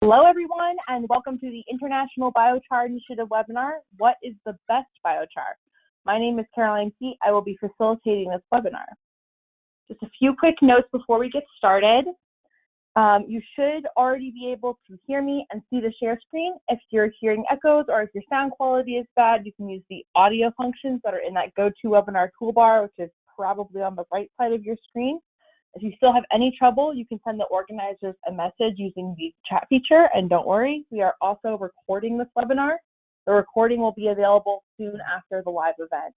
Hello, everyone, and welcome to the International Biochar Initiative webinar, What is the Best Biochar? My name is Caroline Pete. I will be facilitating this webinar. Just a few quick notes before we get started. You should already be able to hear me and see the share screen. If you're hearing echoes or if your sound quality is bad, you can use the audio functions that are in that GoToWebinar toolbar, which is probably on the right side of your screen. If you still have any trouble, you can send the organizers a message using the chat feature, and don't worry, we are also recording this webinar. The recording will be available soon after the live event.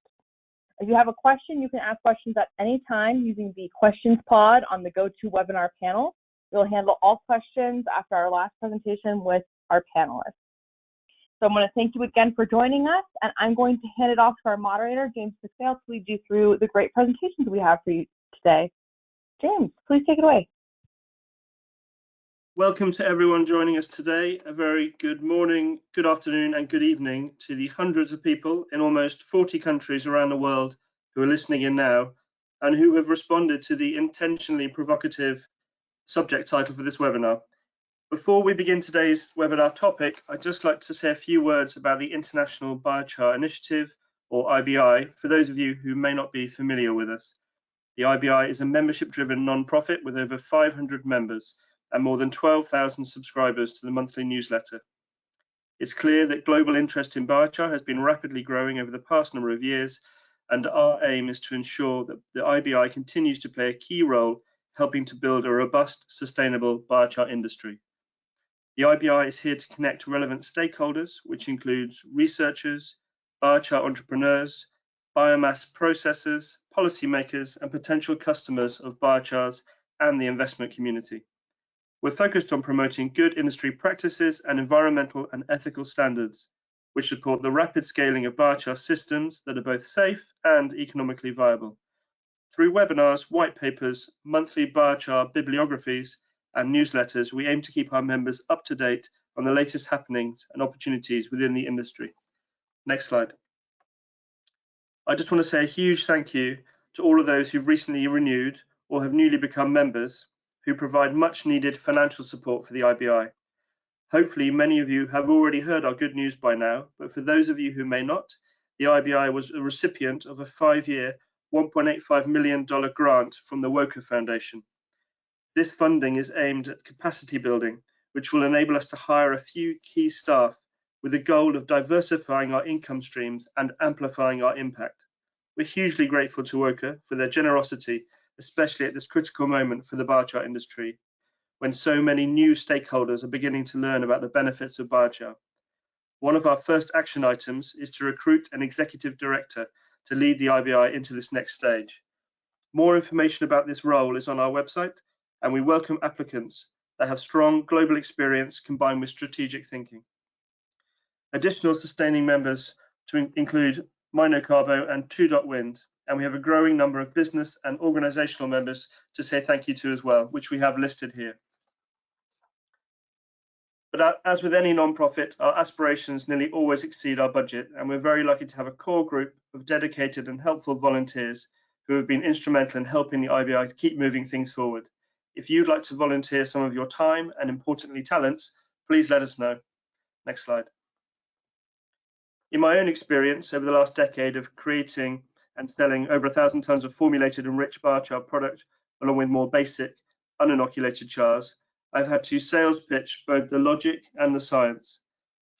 If you have a question, you can ask questions at any time using the questions pod on the GoToWebinar panel. We'll handle all questions after our last presentation with our panelists. So I'm going to thank you again for joining us, and I'm going to hand it off to our moderator, James McPhail, to lead you through the great presentations we have for you today. James, please take it away. Welcome to everyone joining us today. A very good morning, good afternoon, and good evening to the hundreds of people in almost 40 countries around the world who are listening in now and who have responded to the intentionally provocative subject title for this webinar. Before we begin today's webinar topic, I'd just like to say a few words about the International Biochar Initiative, or IBI, for those of you who may not be familiar with us. The IBI is a membership-driven non-profit with over 500 members and more than 12,000 subscribers to the monthly newsletter. It's clear that global interest in biochar has been rapidly growing over the past number of years, and our aim is to ensure that the IBI continues to play a key role helping to build a robust, sustainable biochar industry. The IBI is here to connect relevant stakeholders, which includes researchers, biochar entrepreneurs, biomass processors, policymakers, and potential customers of biochars and the investment community. We're focused on promoting good industry practices and environmental and ethical standards, which support the rapid scaling of biochar systems that are both safe and economically viable. Through webinars, white papers, monthly biochar bibliographies, and newsletters, we aim to keep our members up to date on the latest happenings and opportunities within the industry. Next slide. I just want to say a huge thank you to all of those who've recently renewed or have newly become members who provide much needed financial support for the IBI. Hopefully many of you have already heard our good news by now, but for those of you who may not, the IBI was a recipient of a 5-year, $1.85 million grant from the Woker Foundation. This funding is aimed at capacity building, which will enable us to hire a few key staff with the goal of diversifying our income streams and amplifying our impact. We're hugely grateful to Woker for their generosity, especially at this critical moment for the biochar industry, when so many new stakeholders are beginning to learn about the benefits of biochar. One of our first action items is to recruit an executive director to lead the IBI into this next stage. More information about this role is on our website, and we welcome applicants that have strong global experience combined with strategic thinking. Additional sustaining members to include Carbo and 2.Wind, and we have a growing number of business and organizational members to say thank you to as well, which we have listed here. But as with any non-profit, our aspirations nearly always exceed our budget, and we're very lucky to have a core group of dedicated and helpful volunteers who have been instrumental in helping the IBI to keep moving things forward. If you'd like to volunteer some of your time and importantly talents, please let us know. Next slide. In my own experience over the last decade of creating and selling over 1,000 tons of formulated and rich biochar product, along with more basic, uninoculated chars, I've had to sales pitch both the logic and the science.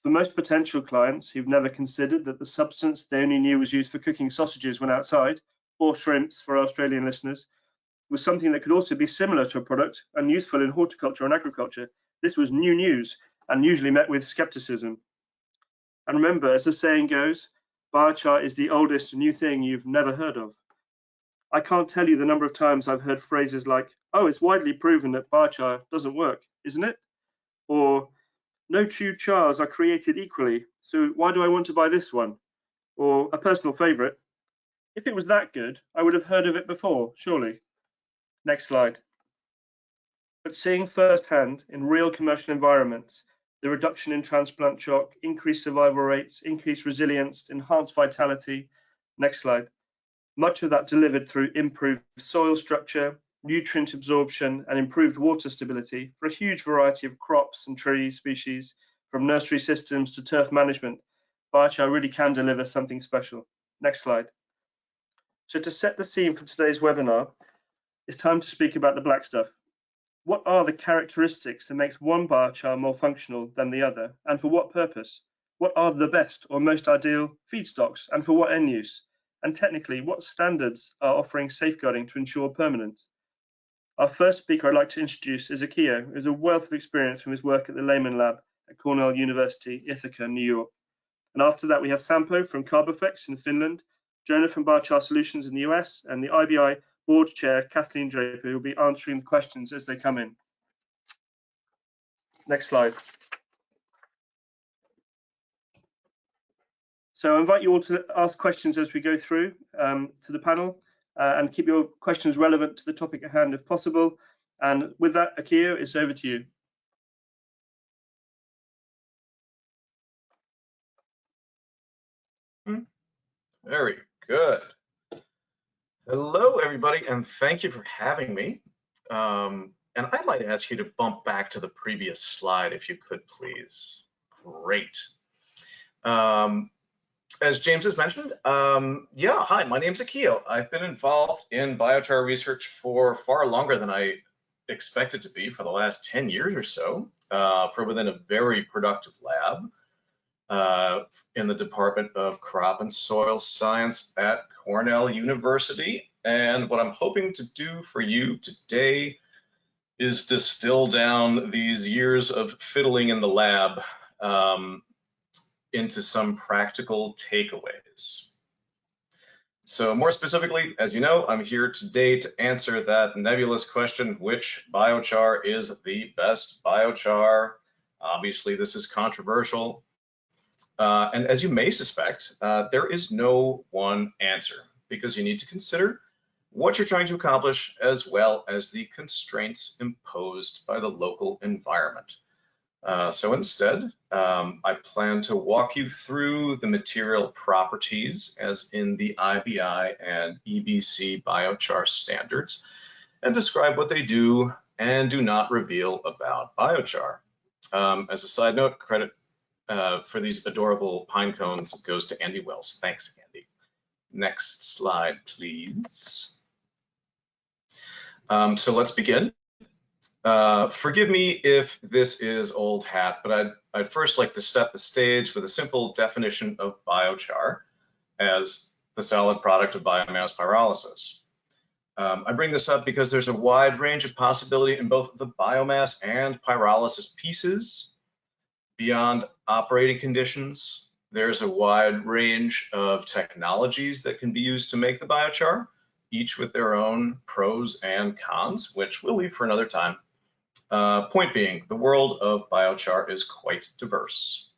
For most potential clients who've never considered that the substance they only knew was used for cooking sausages when outside, or shrimps for Australian listeners, was something that could also be similar to a product and useful in horticulture and agriculture, this was new news and usually met with skepticism. And remember, as the saying goes, biochar is the oldest new thing you've never heard of. I can't tell you the number of times I've heard phrases like, oh, it's widely proven that biochar doesn't work, isn't it? Or, no two chars are created equally, so why do I want to buy this one? Or a personal favorite, if it was that good, I would have heard of it before, surely. Next slide. But seeing firsthand in real commercial environments, the reduction in transplant shock, increased survival rates, increased resilience, enhanced vitality. Next slide. Much of that delivered through improved soil structure, nutrient absorption, and improved water stability for a huge variety of crops and tree species, from nursery systems to turf management, biochar really can deliver something special. Next slide. So to set the scene for today's webinar, it's time to speak about the black stuff. What are the characteristics that makes one biochar more functional than the other, and for what purpose? What are the best or most ideal feedstocks, and for what end use? And technically, what standards are offering safeguarding to ensure permanence? Our first speaker I'd like to introduce is Akio, who has a wealth of experience from his work at the Lehman Lab at Cornell University, Ithaca, New York. And after that, we have Sampo from Carbofex in Finland, Jonah from Biochar Solutions in the US, and the IBI board chair, Kathleen Draper, who will be answering the questions as they come in. Next slide. So I invite you all to ask questions as we go through to the panel and keep your questions relevant to the topic at hand if possible. And with that, Akio, it's over to you. Very good. Hello, everybody, and thank you for having me. And I might ask you to bump back to the previous slide if you could, please. Great. As James has mentioned, hi, my name's Akio. I've been involved in biochar research for far longer than I expected to be, for the last 10 years or so, for within a very productive lab in the Department of Crop and Soil Science at Cornell University. And what I'm hoping to do for you today is distill down these years of fiddling in the lab into some practical takeaways. So more specifically, as you know, I'm here today to answer that nebulous question, which biochar is the best biochar? Obviously, this is controversial. And as you may suspect, there is no one answer, because you need to consider what you're trying to accomplish as well as the constraints imposed by the local environment. So instead, I plan to walk you through the material properties as in the IBI and EBC biochar standards and describe what they do and do not reveal about biochar. As a side note, credit for these adorable pine cones goes to Andy Wells. Thanks, Andy. Next slide, please. So let's begin. Forgive me if this is old hat, but I'd first like to set the stage with a simple definition of biochar as the solid product of biomass pyrolysis. I bring this up because there's a wide range of possibility in both the biomass and pyrolysis pieces. Beyond operating conditions, there's a wide range of technologies that can be used to make the biochar, each with their own pros and cons, which we'll leave for another time. Point being, the world of biochar is quite diverse.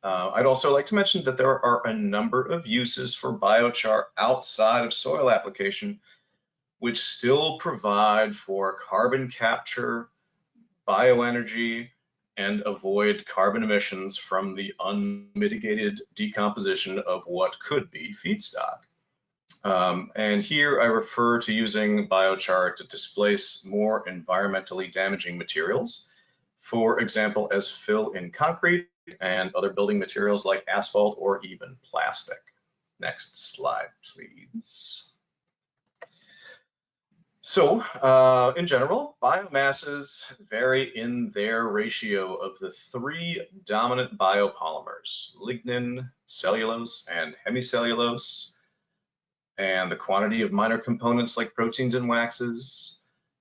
I'd also like to mention that there are a number of uses for biochar outside of soil application, which still provide for carbon capture, bioenergy, and avoid carbon emissions from the unmitigated decomposition of what could be feedstock. And here I refer to using biochar to displace more environmentally damaging materials, for example, as fill in concrete and other building materials like asphalt or even plastic. Next slide, please. So in general, biomasses vary in their ratio of the three dominant biopolymers, lignin, cellulose, and hemicellulose, and the quantity of minor components like proteins and waxes,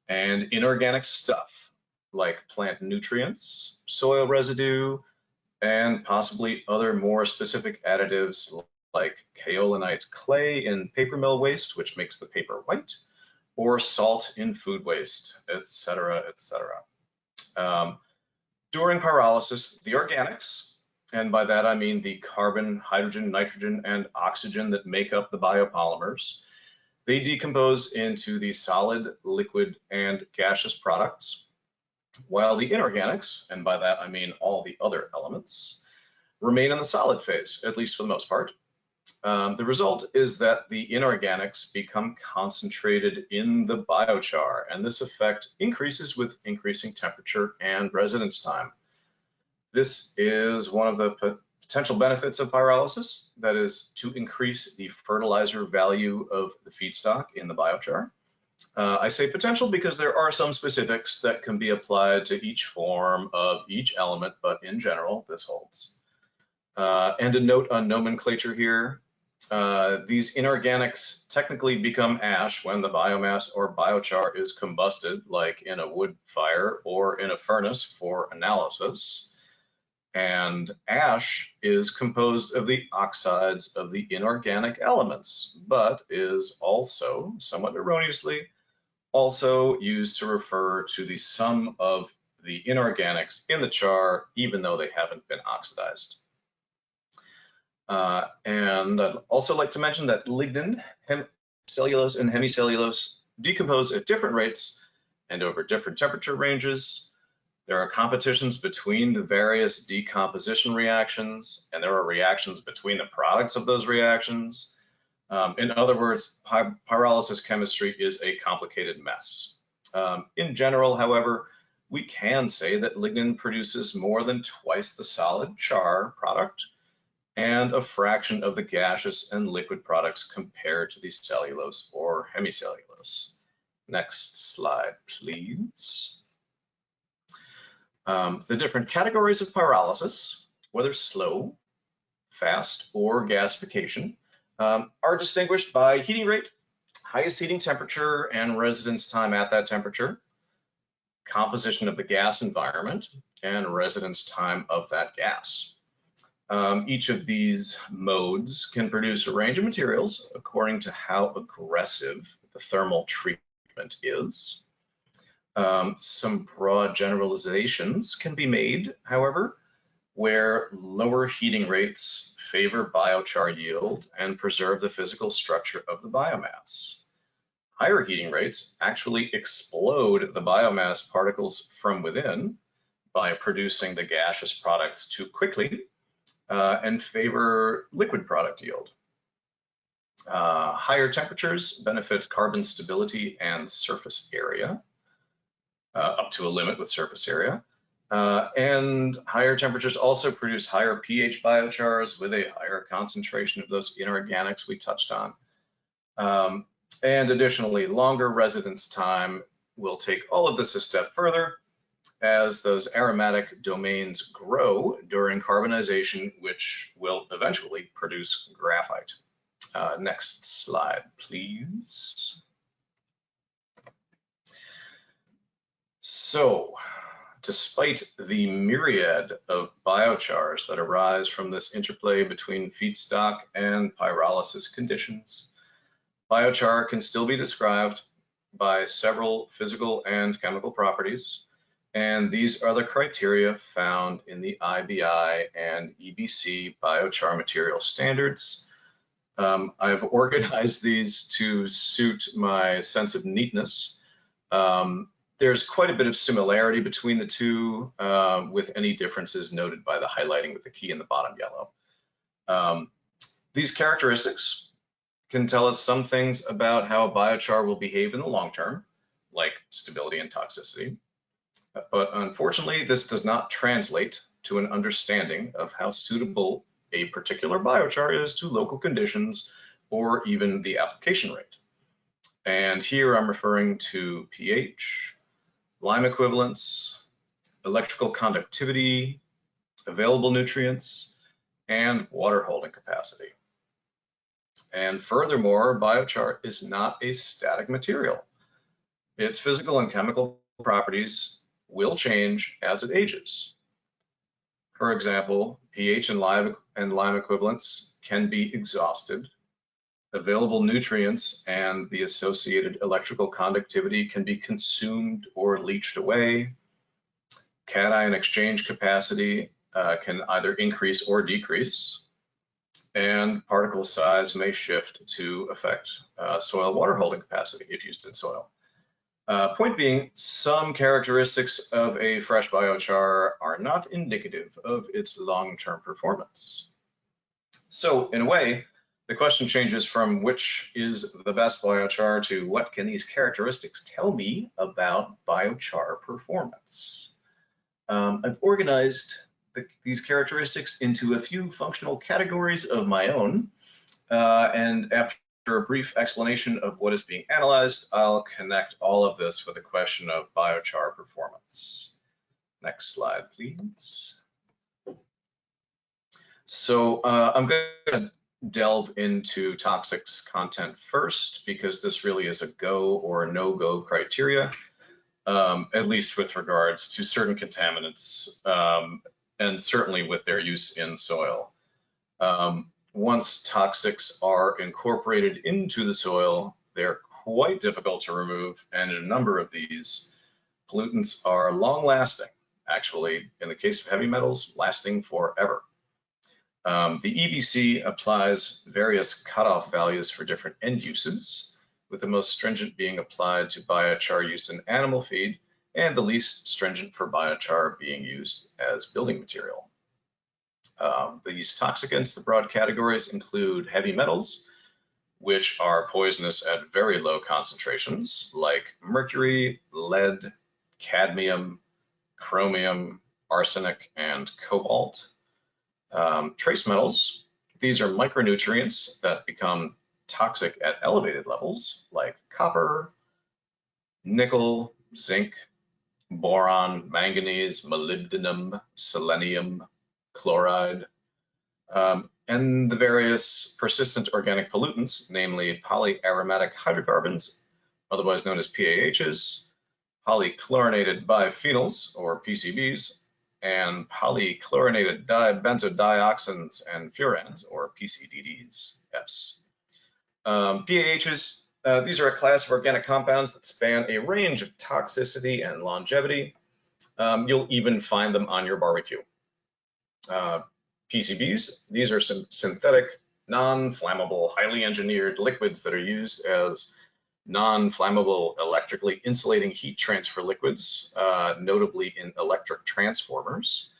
and inorganic stuff like plant nutrients, soil residue, and possibly other more specific additives like kaolinite clay in paper mill waste, which makes the paper white, or salt in food waste, etc., etc. During pyrolysis, the organics, and by that I mean the carbon, hydrogen, nitrogen, and oxygen that make up the biopolymers, they decompose into the solid, liquid, and gaseous products, while the inorganics, and by that I mean all the other elements, remain in the solid phase, at least for the most part. The result is that the inorganics become concentrated in the biochar, and this effect increases with increasing temperature and residence time. This is one of the potential benefits of pyrolysis, that is to increase the fertilizer value of the feedstock in the biochar. I say potential because there are some specifics that can be applied to each form of each element, but in general, this holds. And a note on nomenclature here. These inorganics technically become ash when the biomass or biochar is combusted, like in a wood fire or in a furnace for analysis. And ash is composed of the oxides of the inorganic elements, but is also, somewhat erroneously, also used to refer to the sum of the inorganics in the char, even though they haven't been oxidized. And I'd also like to mention that lignin, cellulose, and hemicellulose decompose at different rates and over different temperature ranges. There are competitions between the various decomposition reactions, and there are reactions between the products of those reactions. In other words, pyrolysis chemistry is a complicated mess. In general, however, we can say that lignin produces more than twice the solid char product and a fraction of the gaseous and liquid products compared to the cellulose or hemicellulose. Next slide, please. The different categories of pyrolysis, whether slow, fast, or gasification, are distinguished by heating rate, highest heating temperature, and residence time at that temperature, composition of the gas environment, and residence time of that gas. Each of these modes can produce a range of materials according to how aggressive the thermal treatment is. Some broad generalizations can be made, however, where lower heating rates favor biochar yield and preserve the physical structure of the biomass. Higher heating rates actually explode the biomass particles from within by producing the gaseous products too quickly and favor liquid product yield. Higher temperatures benefit carbon stability and surface area, up to a limit with surface area. And higher temperatures also produce higher pH biochars with a higher concentration of those inorganics we touched on. And additionally, longer residence time will take all of this a step further as those aromatic domains grow during carbonization, which will eventually produce graphite. Next slide, please. So, despite the myriad of biochars that arise from this interplay between feedstock and pyrolysis conditions, biochar can still be described by several physical and chemical properties, and these are the criteria found in the IBI and EBC biochar material standards. I've organized these to suit my sense of neatness. There's quite a bit of similarity between the two, with any differences noted by the highlighting with the key in the bottom yellow. These characteristics can tell us some things about how a biochar will behave in the long term, like stability and toxicity. But unfortunately, this does not translate to an understanding of how suitable a particular biochar is to local conditions or even the application rate. And here I'm referring to pH, lime equivalence, electrical conductivity, available nutrients, and water holding capacity. And furthermore, biochar is not a static material. Its physical and chemical properties will change as it ages. For example, pH and lime equivalence can be exhausted. Available nutrients and the associated electrical conductivity can be consumed or leached away. Cation exchange capacity can either increase or decrease, and particle size may shift to affect soil water holding capacity if used in soil. Point being, some characteristics of a fresh biochar are not indicative of its long-term performance. So in a way, the question changes from which is the best biochar to what can these characteristics tell me about biochar performance. I've organized these characteristics into a few functional categories of my own, and after a brief explanation of what is being analyzed, I'll connect all of this with a question of biochar performance. Next slide, please. So I'm going to delve into toxics content first, because this really is a go or no-go criteria, at least with regards to certain contaminants, and certainly with their use in soil. Once toxics are incorporated into the soil, they're quite difficult to remove, and in a number of these, pollutants are long-lasting, actually, in the case of heavy metals, lasting forever. The EBC applies various cutoff values for different end uses, with the most stringent being applied to biochar used in animal feed, and the least stringent for biochar being used as building material. These toxicants, the broad categories, include heavy metals, which are poisonous at very low concentrations, like mercury, lead, cadmium, chromium, arsenic, and cobalt. Trace metals, these are micronutrients that become toxic at elevated levels, like copper, nickel, zinc, boron, manganese, molybdenum, selenium, chloride, and the various persistent organic pollutants, namely polyaromatic hydrocarbons, otherwise known as PAHs, polychlorinated biphenyls, or PCBs, and polychlorinated dibenzodioxins and furans, or PCDDs. PAHs, these are a class of organic compounds that span a range of toxicity and longevity. You'll even find them on your barbecue. PCBs, these are some synthetic, non-flammable, highly engineered liquids that are used as non-flammable electrically insulating heat transfer liquids, notably in electric transformers.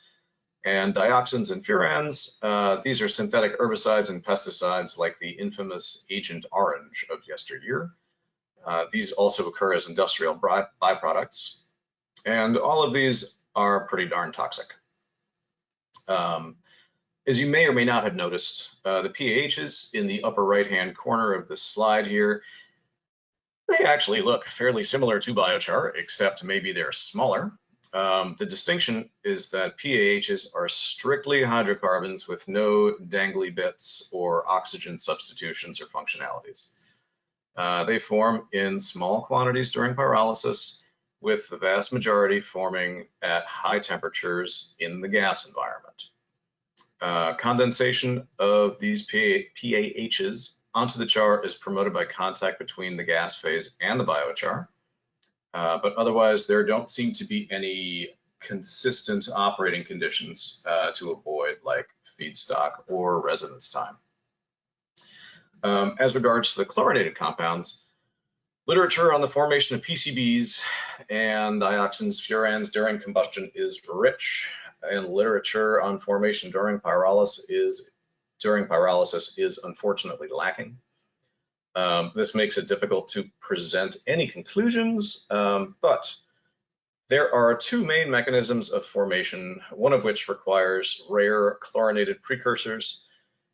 And dioxins and furans, these are synthetic herbicides and pesticides like the infamous Agent Orange of yesteryear. These also occur as industrial byproducts. And all of these are pretty darn toxic. As you may or may not have noticed, the PAHs in the upper right-hand corner of the slide here, they actually look fairly similar to biochar, except maybe they're smaller. The distinction is that PAHs are strictly hydrocarbons with no dangly bits or oxygen substitutions or functionalities. They form in small quantities during pyrolysis, with the vast majority forming at high temperatures in the gas environment. Condensation of these PAHs onto the char is promoted by contact between the gas phase and the biochar, but otherwise there don't seem to be any consistent operating conditions to avoid, like feedstock or residence time. As regards to the chlorinated compounds, literature on the formation of PCBs and dioxins, furans during combustion is rich, and literature on formation during pyrolysis is unfortunately lacking. This makes it difficult to present any conclusions, but there are two main mechanisms of formation, one of which requires rare chlorinated precursors,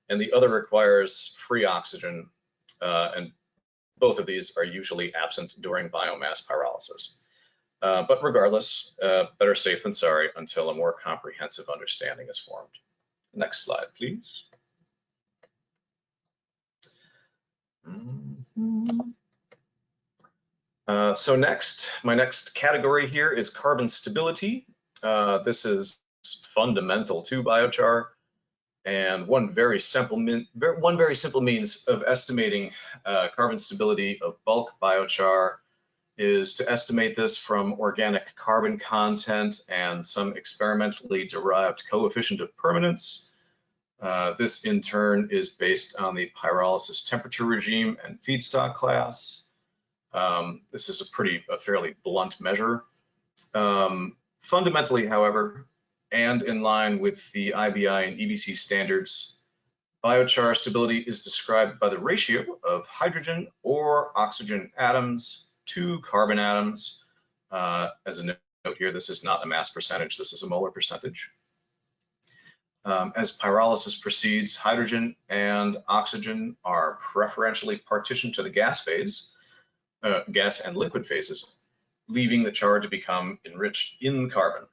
and the other requires free oxygen, and both of these are usually absent during biomass pyrolysis. But regardless, better safe than sorry until a more comprehensive understanding is formed. Next slide, please. So next, my next category here is carbon stability. This is fundamental to biochar, and one very simple means of estimating carbon stability of bulk biochar is to estimate this from organic carbon content and some experimentally derived coefficient of permanence. This in turn is based on the pyrolysis temperature regime and feedstock class. This is a fairly blunt measure. Fundamentally, however, and in line with the IBI and EBC standards, Biochar stability is described by the ratio of hydrogen or oxygen atoms to carbon atoms. As a note here, this is not a mass percentage, this is a molar percentage. As pyrolysis proceeds, hydrogen and oxygen are preferentially partitioned to the gas phase, gas and liquid phases, leaving the char to become enriched in carbon.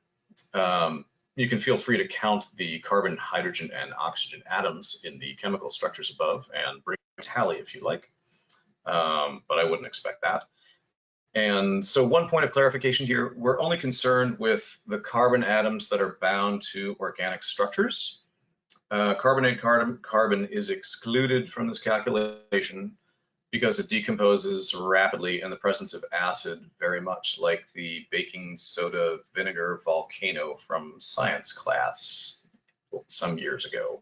You can feel free to count the carbon, hydrogen, and oxygen atoms in the chemical structures above and bring a tally if you like, but I wouldn't expect that. And so one point of clarification here, we're only concerned with the carbon atoms that are bound to organic structures. Carbonate carbon is excluded from this calculation because it decomposes rapidly in the presence of acid, very much like the baking soda vinegar volcano from science class some years ago.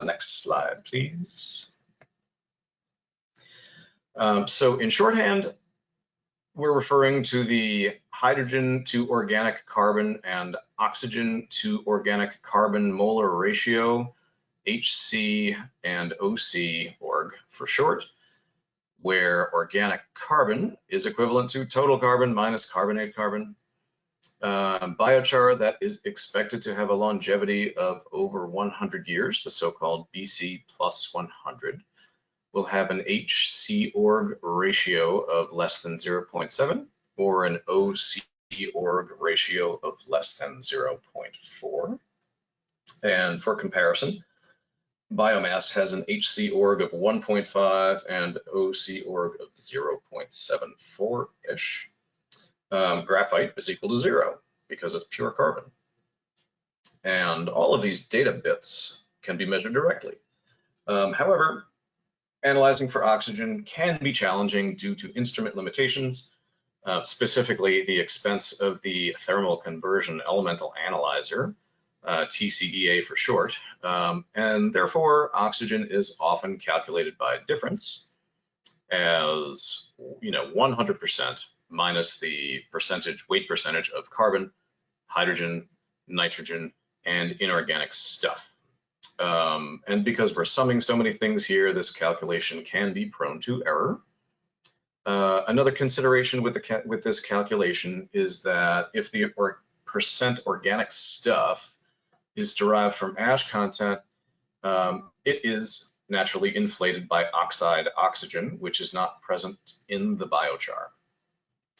Next slide, please. So in shorthand, we're referring to the hydrogen to organic carbon and oxygen to organic carbon molar ratio, HC and OC org for short, where organic carbon is equivalent to total carbon minus carbonate carbon. Biochar that is expected to have a longevity of over 100 years, the so-called BC plus 100, will have an HC org ratio of less than 0.7 or an OC org ratio of less than 0.4. And for comparison, biomass has an HC org of 1.5 and OC org of 0.74-ish. Graphite is equal to 0 because it's pure carbon. And all of these data bits can be measured directly. However, analyzing for oxygen can be challenging due to instrument limitations, specifically the expense of the thermal conversion elemental analyzer, TCEA for short, and therefore oxygen is often calculated by difference as 100% minus the weight percentage of carbon, hydrogen, nitrogen, and inorganic stuff. And because we're summing so many things here, this calculation can be prone to error. Another consideration with this calculation is that if the percent organic stuff is derived from ash content, it is naturally inflated by oxide oxygen, which is not present in the biochar.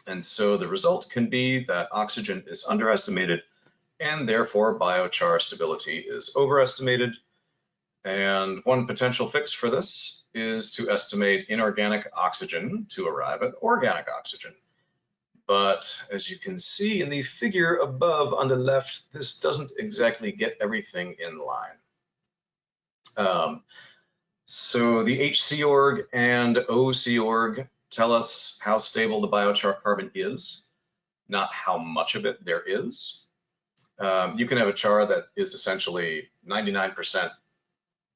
And so the result can be that oxygen is underestimated and therefore biochar stability is overestimated. And one potential fix for this is to estimate inorganic oxygen to arrive at organic oxygen. But as you can see in the figure above on the left, this doesn't exactly get everything in line. So the HC org and OC org tell us how stable the biochar carbon is, not how much of it there is. You can have a char that is essentially 99%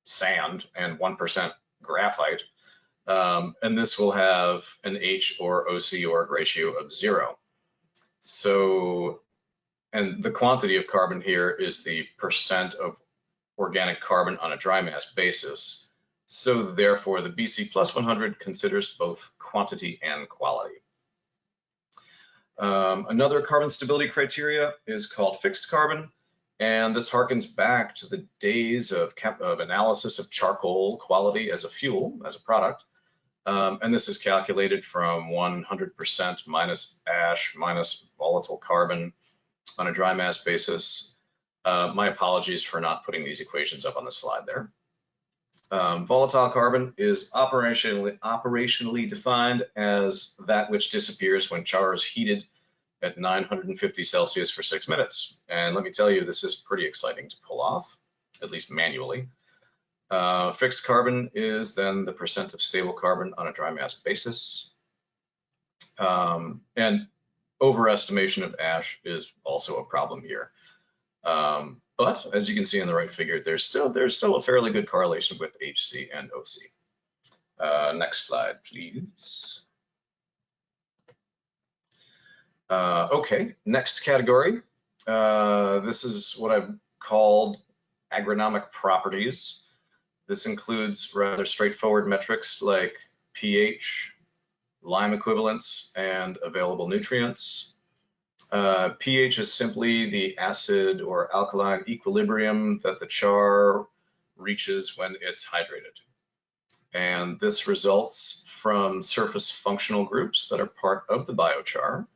sand and 1% graphite, and this will have an H or OC org ratio of 0. So, and the quantity of carbon here is the percent of organic carbon on a dry mass basis. So therefore, the BC plus 100 considers both quantity and quality. Another carbon stability criteria is called fixed carbon, and this harkens back to the days of analysis of charcoal quality as a fuel, as a product. And this is calculated from 100% minus ash minus volatile carbon on a dry mass basis. My apologies for not putting these equations up on the slide there. Volatile carbon is operationally defined as that which disappears when char is heated at 950 Celsius for 6 minutes. And let me tell you, this is pretty exciting to pull off, at least manually. Fixed carbon is then the percent of stable carbon on a dry mass basis. And overestimation of ash is also a problem here. But as you can see in the right figure, there's still a fairly good correlation with HC and OC. Next slide, please. Okay, next category. This is what I've called agronomic properties. This includes rather straightforward metrics like pH, lime equivalence, and available nutrients. pH is simply the acid or alkaline equilibrium that the char reaches when it's hydrated. And this results from surface functional groups that are part of the biochar,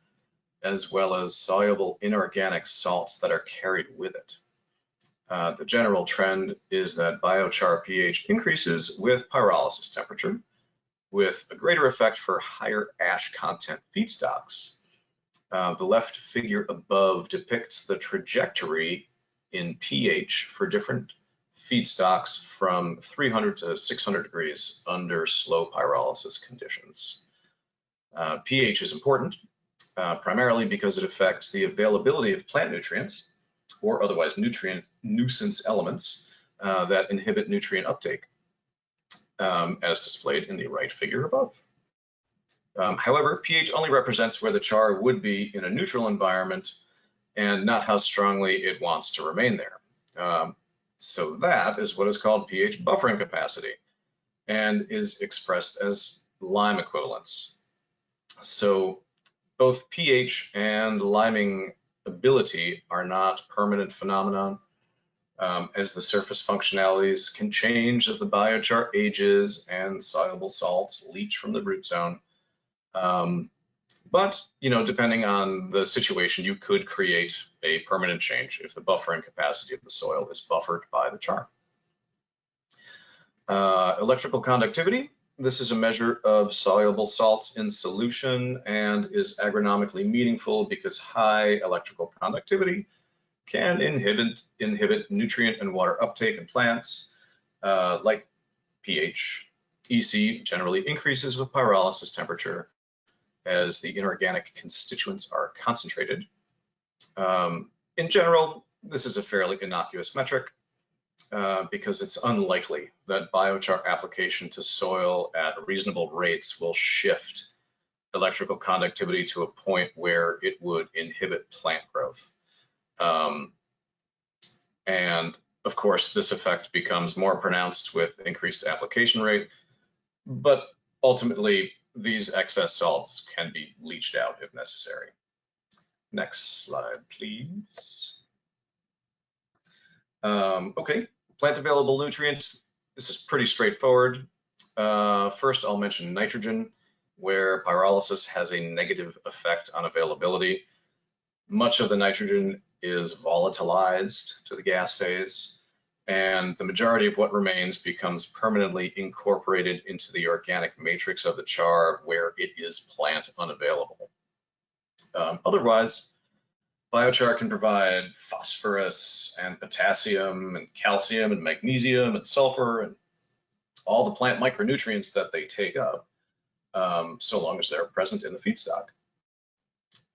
as well as soluble inorganic salts that are carried with it. The general trend is that biochar pH increases with pyrolysis temperature, with a greater effect for higher ash content feedstocks. The left figure above depicts the trajectory in pH for different feedstocks from 300 to 600 degrees under slow pyrolysis conditions. pH is important, primarily because it affects the availability of plant nutrients, or otherwise nutrient nuisance elements that inhibit nutrient uptake, as displayed in the right figure above. However, pH only represents where the char would be in a neutral environment and not how strongly it wants to remain there. So that is what is called pH buffering capacity and is expressed as lime equivalence. So both pH and liming ability are not permanent phenomenon, as the surface functionalities can change as the biochar ages and soluble salts leach from the root zone. But, depending on the situation, you could create a permanent change if the buffering capacity of the soil is buffered by the char. Electrical conductivity. This is a measure of soluble salts in solution and is agronomically meaningful because high electrical conductivity can inhibit nutrient and water uptake in plants, like pH. EC generally increases with pyrolysis temperature as the inorganic constituents are concentrated. In general, this is a fairly innocuous metric because it's unlikely that biochar application to soil at reasonable rates will shift electrical conductivity to a point where it would inhibit plant growth. And of course, this effect becomes more pronounced with increased application rate, but ultimately, these excess salts can be leached out if necessary. Next slide, please. Okay, plant available nutrients. This is pretty straightforward. First, I'll mention nitrogen, where pyrolysis has a negative effect on availability. Much of the nitrogen is volatilized to the gas phase, and the majority of what remains becomes permanently incorporated into the organic matrix of the char where it is plant unavailable. Otherwise, biochar can provide phosphorus and potassium and calcium and magnesium and sulfur and all the plant micronutrients that they take up, so long as they're present in the feedstock.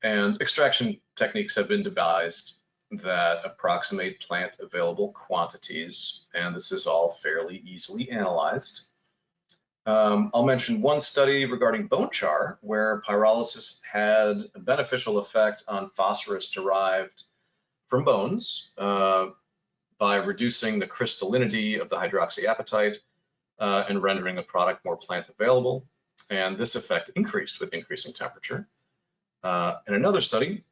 And extraction techniques have been devised that approximate plant available quantities, and this is all fairly easily analyzed. I'll mention one study regarding bone char where pyrolysis had a beneficial effect on phosphorus derived from bones by reducing the crystallinity of the hydroxyapatite and rendering the product more plant available. And this effect increased with increasing temperature. In another study,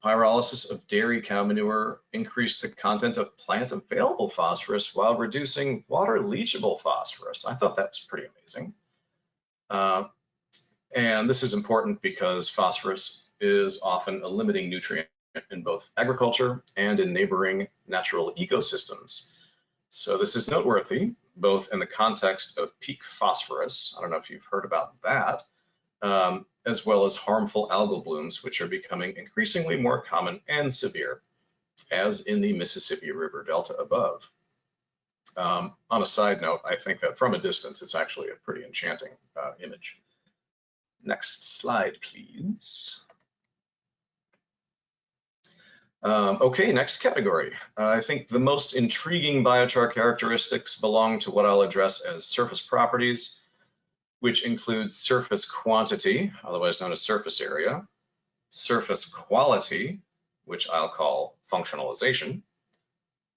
pyrolysis of dairy cow manure increased the content of plant available phosphorus while reducing water leachable phosphorus. I thought that was pretty amazing. And this is important because phosphorus is often a limiting nutrient in both agriculture and in neighboring natural ecosystems. So this is noteworthy, both in the context of peak phosphorus, I don't know if you've heard about that, as well as harmful algal blooms, which are becoming increasingly more common and severe, as in the Mississippi River Delta above. On a side note, I think that from a distance, it's actually a pretty enchanting image. Next slide, please. Okay, next category. I think the most intriguing biochar characteristics belong to what I'll address as surface properties, which includes surface quantity, otherwise known as surface area, surface quality, which I'll call functionalization,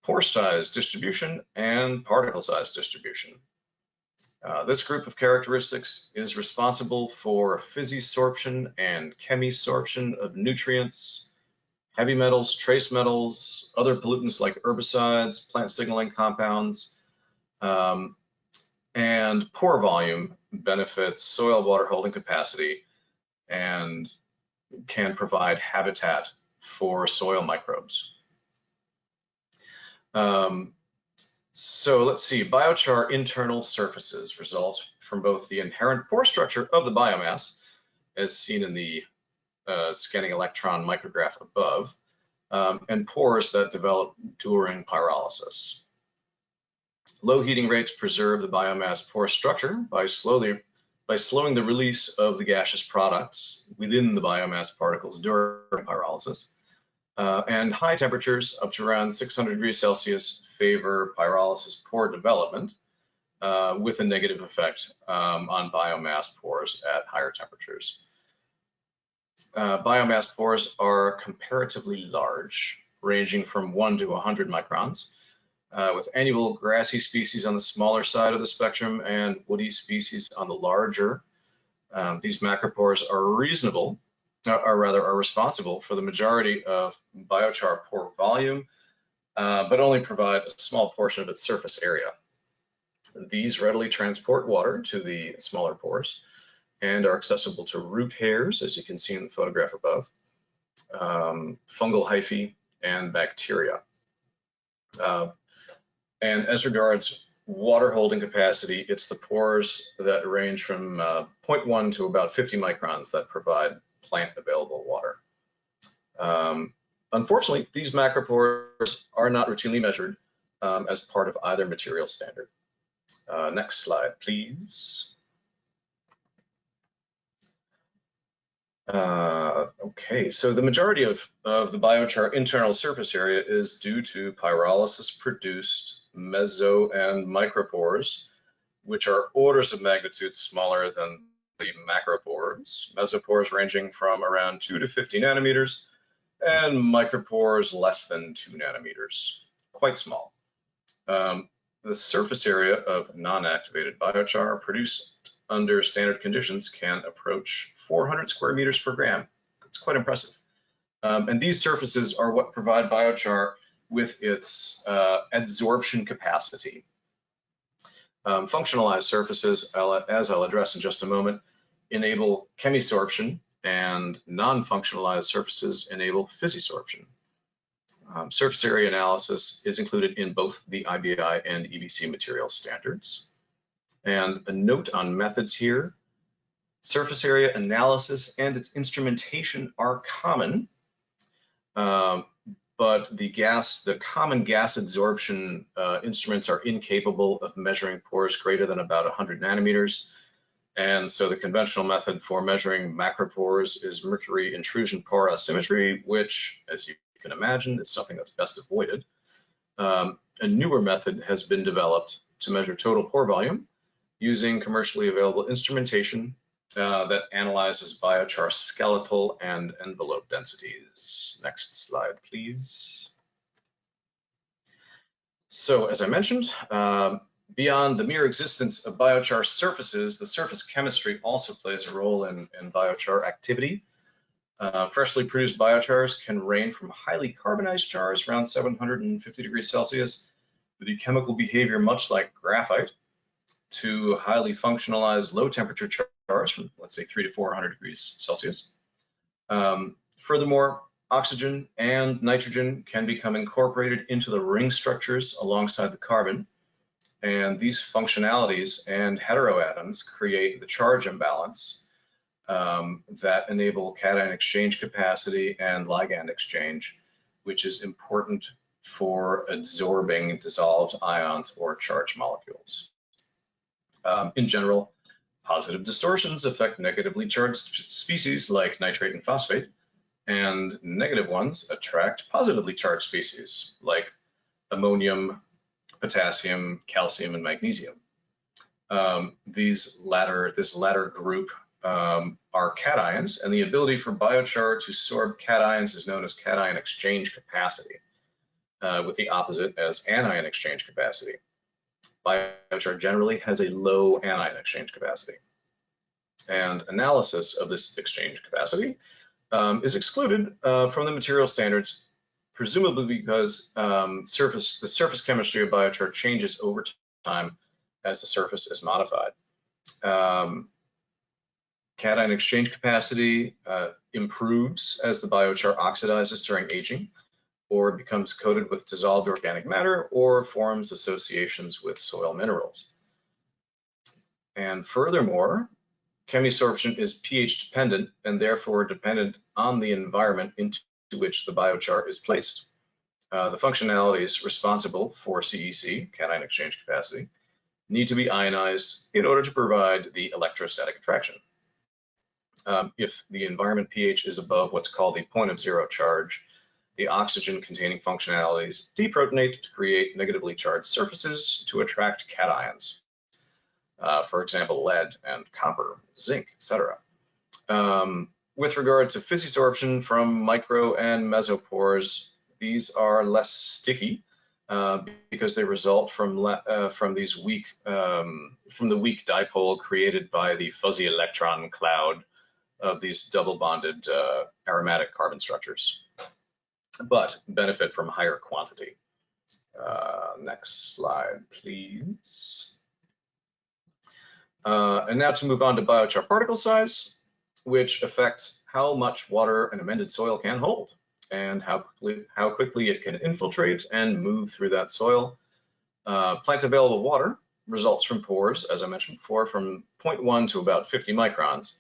pore size distribution, and particle size distribution. This group of characteristics is responsible for physisorption and chemisorption of nutrients, heavy metals, trace metals, other pollutants like herbicides, plant signaling compounds, and pore volume benefits soil water holding capacity and can provide habitat for soil microbes. So let's see, biochar internal surfaces result from both the inherent pore structure of the biomass, as seen in the scanning electron micrograph above, and pores that develop during pyrolysis. Low heating rates preserve the biomass pore structure by slowing the release of the gaseous products within the biomass particles during pyrolysis. And high temperatures up to around 600 degrees Celsius favor pyrolysis pore development with a negative effect on biomass pores at higher temperatures. Biomass pores are comparatively large, ranging from 1 to 100 microns, with annual grassy species on the smaller side of the spectrum and woody species on the larger. These macropores are responsible for the majority of biochar pore volume, but only provide a small portion of its surface area. These readily transport water to the smaller pores and are accessible to root hairs, as you can see in the photograph above, fungal hyphae, and bacteria. And as regards water holding capacity, it's the pores that range from 0.1 to about 50 microns that provide plant available water. Unfortunately, these macropores are not routinely measured as part of either material standard. Next slide, please. Okay, so the majority of the biochar internal surface area is due to pyrolysis produced meso and micropores, which are orders of magnitude smaller than the macropores. Mesopores ranging from around 2 to 50 nanometers, and micropores less than 2 nanometers, quite small. The surface area of non-activated biochar produced under standard conditions can approach 400 square meters per gram. It's quite impressive. And these surfaces are what provide biochar with its adsorption capacity. Functionalized surfaces, as I'll address in just a moment, enable chemisorption, and non-functionalized surfaces enable physisorption. Surface area analysis is included in both the IBI and EBC material standards. And a note on methods here: surface area analysis and its instrumentation are common, but the common gas adsorption instruments are incapable of measuring pores greater than about 100 nanometers. And so the conventional method for measuring macropores is mercury intrusion pore oximetry, which, as you can imagine, is something that's best avoided. A newer method has been developed to measure total pore volume using commercially available instrumentation that analyzes biochar skeletal and envelope densities. Next slide, please. So, as I mentioned, beyond the mere existence of biochar surfaces, the surface chemistry also plays a role in biochar activity. Freshly produced biochars can range from highly carbonized chars around 750 degrees Celsius with a chemical behavior much like graphite, to highly functionalized low temperature chars from, let's say, 300 to 400 degrees Celsius. Furthermore, oxygen and nitrogen can become incorporated into the ring structures alongside the carbon, and these functionalities and heteroatoms create the charge imbalance that enable cation exchange capacity and ligand exchange, which is important for absorbing dissolved ions or charged molecules. In general, positive distortions affect negatively charged species like nitrate and phosphate, and negative ones attract positively charged species like ammonium, potassium, calcium, and magnesium. This latter group are cations, and the ability for biochar to absorb cations is known as cation exchange capacity. with the opposite as anion exchange capacity. Biochar generally has a low anion exchange capacity. And analysis of this exchange capacity is excluded from the material standards, presumably because the surface chemistry of biochar changes over time as the surface is modified. Cation exchange capacity improves as the biochar oxidizes during aging, or becomes coated with dissolved organic matter, or forms associations with soil minerals. And furthermore, chemisorption is pH dependent and therefore dependent on the environment into which the biochar is placed. The functionalities responsible for CEC, cation exchange capacity, need to be ionized in order to provide the electrostatic attraction. If the environment pH is above what's called the point of zero charge, the oxygen-containing functionalities deprotonate to create negatively charged surfaces to attract cations. For example, lead and copper, zinc, etc. With regard to physisorption from micro and mesopores, these are less sticky because they result from the weak dipole created by the fuzzy electron cloud of these double bonded aromatic carbon structures, but benefit from higher quantity. Next slide, please. And now to move on to biochar particle size, which affects how much water an amended soil can hold and how quickly it can infiltrate and move through that soil. Plant available water results from pores, as I mentioned before, from 0.1 to about 50 microns.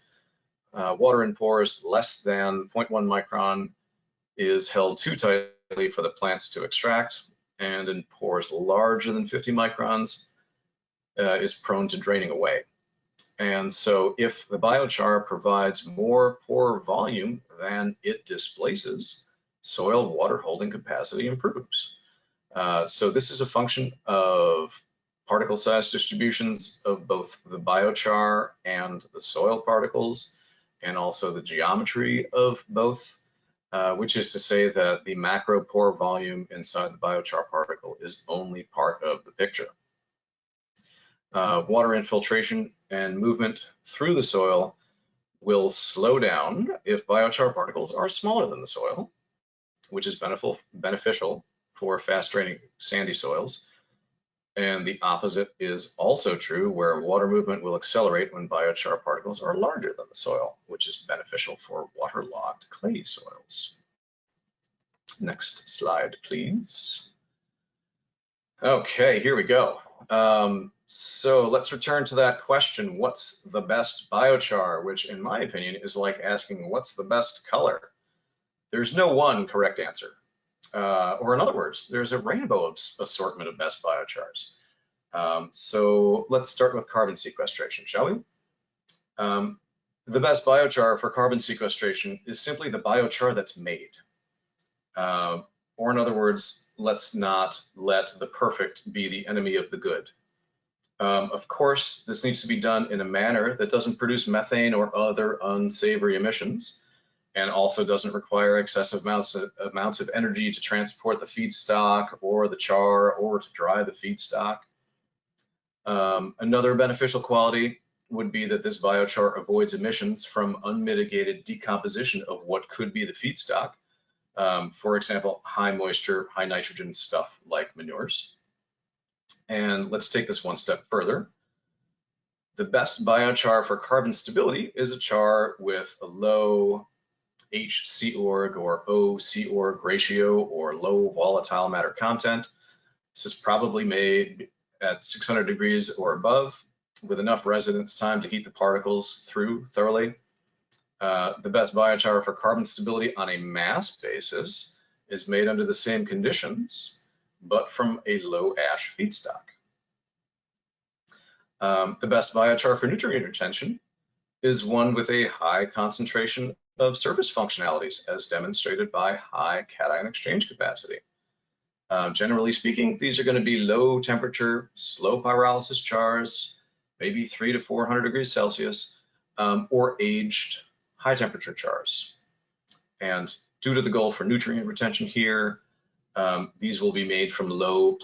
Water in pores less than 0.1 micron is held too tightly for the plants to extract, and in pores larger than 50 microns is prone to draining away. And so if the biochar provides more pore volume than it displaces, soil water holding capacity improves. So this is a function of particle size distributions of both the biochar and the soil particles, and also the geometry of both, which is to say that the macro pore volume inside the biochar particle is only part of the picture. Water infiltration and movement through the soil will slow down if biochar particles are smaller than the soil, which is beneficial for fast draining sandy soils. And the opposite is also true, where water movement will accelerate when biochar particles are larger than the soil, which is beneficial for waterlogged clay soils. Next slide, please. Okay, here we go. So let's return to that question, what's the best biochar, which in my opinion is like asking what's the best color. There's no one correct answer. Or in other words, there's a rainbow assortment of best biochars. So let's start with carbon sequestration, shall we? The best biochar for carbon sequestration is simply the biochar that's made. Or in other words, let's not let the perfect be the enemy of the good. Of course, this needs to be done in a manner that doesn't produce methane or other unsavory emissions, and also doesn't require excessive amounts of energy to transport the feedstock or the char or to dry the feedstock. Another beneficial quality would be that this biochar avoids emissions from unmitigated decomposition of what could be the feedstock. For example, high moisture, high nitrogen stuff like manures. And let's take this one step further. The best biochar for carbon stability is a char with a low H-C-org or O-C-org ratio or low volatile matter content. This is probably made at 600 degrees or above with enough residence time to heat the particles through thoroughly. The best biochar for carbon stability on a mass basis is made under the same conditions, but from a low ash feedstock. The best biochar for nutrient retention is one with a high concentration of surface functionalities, as demonstrated by high cation exchange capacity. Generally speaking, these are going to be low temperature, slow pyrolysis chars, maybe 300 to 400 degrees Celsius, or aged high temperature chars. And due to the goal for nutrient retention here, These will be made from low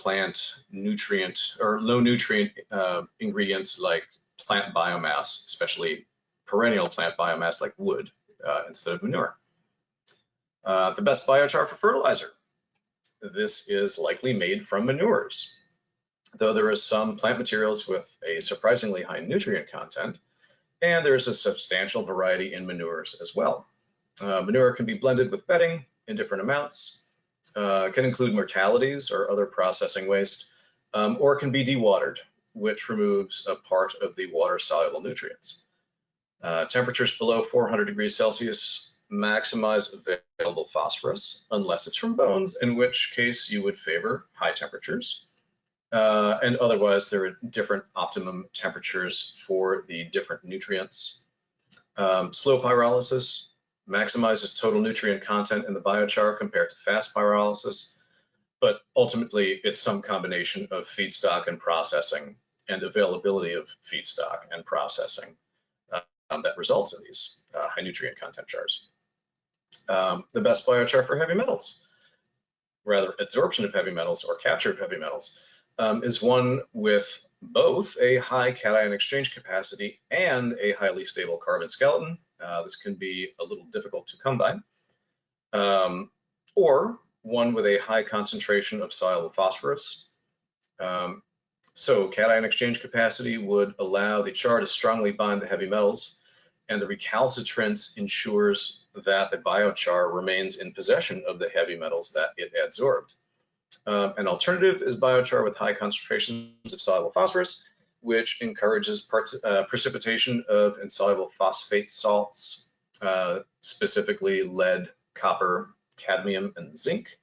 nutrient ingredients like plant biomass, especially perennial plant biomass like wood instead of manure. The best biochar for fertilizer. This is likely made from manures, though there is some plant materials with a surprisingly high nutrient content, and there's a substantial variety in manures as well. Manure can be blended with bedding in different amounts, can include mortalities or other processing waste, or can be dewatered, which removes a part of the water-soluble nutrients. Temperatures below 400 degrees Celsius maximize available phosphorus, unless it's from bones, in which case you would favor high temperatures. And otherwise, there are different optimum temperatures for the different nutrients. Slow pyrolysis maximizes total nutrient content in the biochar compared to fast pyrolysis, but ultimately it's some combination of feedstock and processing and availability of feedstock and processing that results in these high nutrient content chars. The best biochar for heavy metals, rather absorption of heavy metals or capture of heavy metals, is one with both a high cation exchange capacity and a highly stable carbon skeleton. This can be a little difficult to come by. Or one with a high concentration of soluble phosphorus. So cation exchange capacity would allow the char to strongly bind the heavy metals, and the recalcitrance ensures that the biochar remains in possession of the heavy metals that it adsorbed. An alternative is biochar with high concentrations of soluble phosphorus, which encourages precipitation of insoluble phosphate salts, specifically lead, copper, cadmium, and zinc.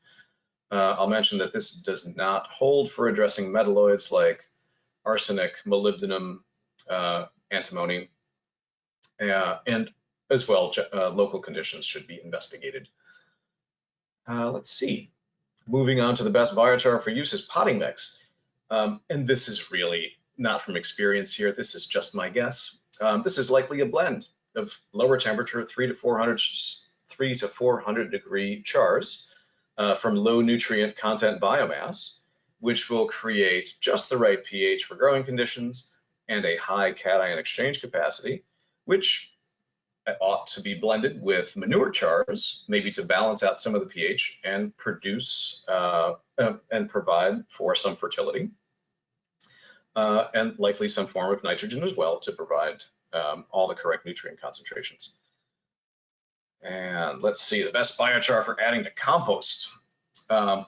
I'll mention that this does not hold for addressing metalloids like arsenic, molybdenum, antimony, and as well, local conditions should be investigated. Let's see. Moving on to the best biochar for use is potting mix. And this is really not from experience here. This is just my guess. This is likely a blend of lower temperature 3 to 400 degree chars from low nutrient content biomass, which will create just the right pH for growing conditions and a high cation exchange capacity, which ought to be blended with manure chars, maybe to balance out some of the pH and produce and provide for some fertility, and likely some form of nitrogen as well to provide all the correct nutrient concentrations. And let's see, the best biochar for adding to compost.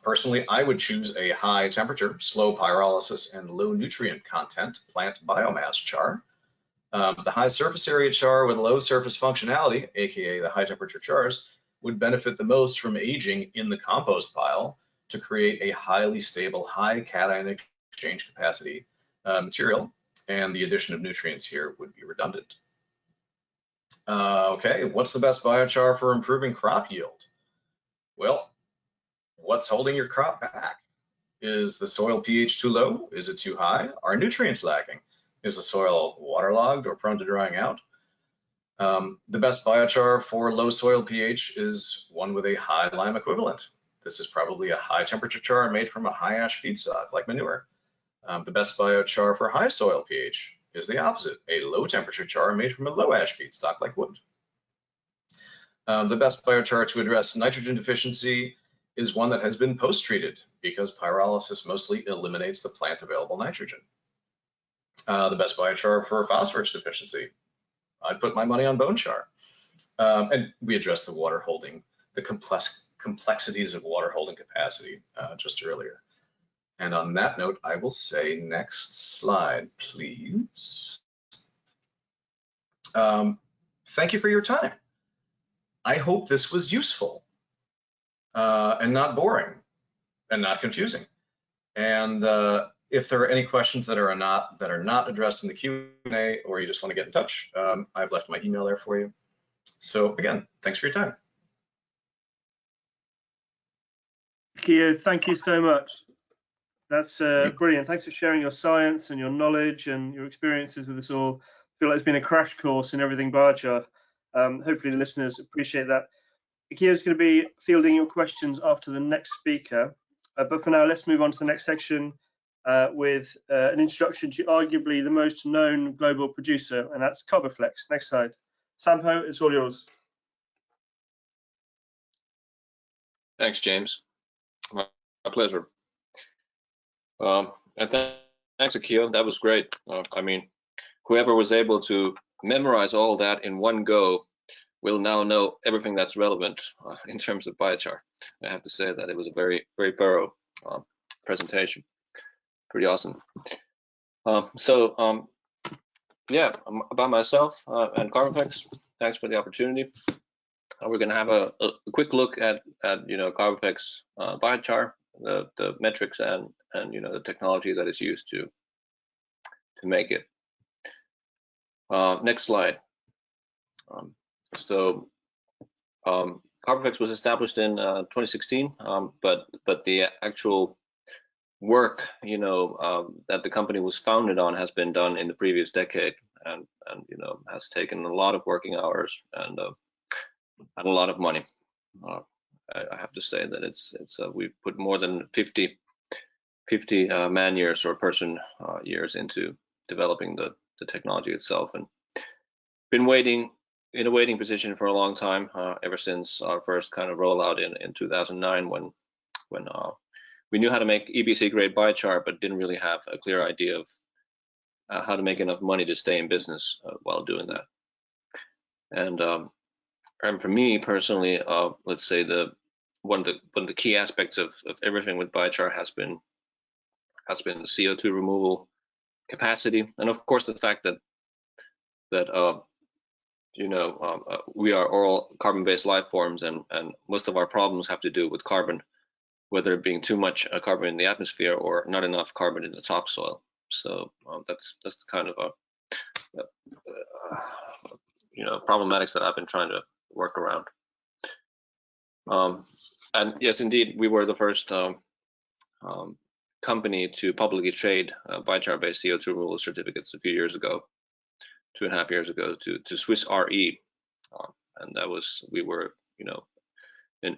Personally, I would choose a high temperature, slow pyrolysis, and low nutrient content plant biomass char. The high surface area char with low surface functionality, aka the high temperature chars, would benefit the most from aging in the compost pile to create a highly stable, high cation exchange capacity material, and the addition of nutrients here would be redundant. Okay, what's the best biochar for improving crop yield? Well, what's holding your crop back? Is the soil pH too low? Is it too high? Are nutrients lacking? Is the soil waterlogged or prone to drying out? The best biochar for low soil pH is one with a high lime equivalent. This is probably a high temperature char made from a high ash feedstock like manure. The best biochar for high soil pH is the opposite, a low temperature char made from a low ash feedstock like wood. The best biochar to address nitrogen deficiency is one that has been post-treated because pyrolysis mostly eliminates the plant available nitrogen. The best biochar for phosphorus deficiency, I'd put my money on bone char. And we addressed the water holding, the complexities of water holding capacity just earlier. And on that note, I will say next slide, please. Thank you for your time. I hope this was useful and not boring and not confusing. And if there are any questions that are not addressed in the Q&A, or you just want to get in touch, I've left my email there for you. So again, thanks for your time. Keo, thank you so much. That's brilliant. Thanks for sharing your science and your knowledge and your experiences with us all. I feel like it's been a crash course in everything biochar. Hopefully the listeners appreciate that. Keo's going to be fielding your questions after the next speaker. But for now, let's move on to the next section with an introduction to arguably the most known global producer, and that's Carbofex. Next slide. Sampo, it's all yours. Thanks, James. My pleasure. And thanks, Akio. That was great. I mean, whoever was able to memorize all that in one go will now know everything that's relevant in terms of biochar. I have to say that it was a very, very thorough presentation. Pretty awesome. Yeah, about myself and Carbofex. Thanks for the opportunity. We're going to have a quick look at Carbofex biochar, the metrics and the technology that is used to make it. Next slide. Carbofex was established in 2016, but the actual work that the company was founded on has been done in the previous decade, and has taken a lot of working hours and a lot of money. I have to say that it's we've put more than 50 man years or person years into developing the technology itself, and been waiting in a waiting position for a long time, ever since our first kind of rollout in 2009, when we knew how to make EBC grade biochar, but didn't really have a clear idea of how to make enough money to stay in business while doing that. And for me personally, let's say one of the key aspects of everything with biochar has been the CO2 removal capacity, and of course the fact that we are all carbon-based life forms, and most of our problems have to do with carbon, whether it being too much carbon in the atmosphere or not enough carbon in the topsoil. So that's kind of a problematics that I've been trying to work around. And yes, indeed, we were the first company to publicly trade biochar-based CO2 removal certificates a few years ago, 2.5 years ago, to Swiss RE, and we were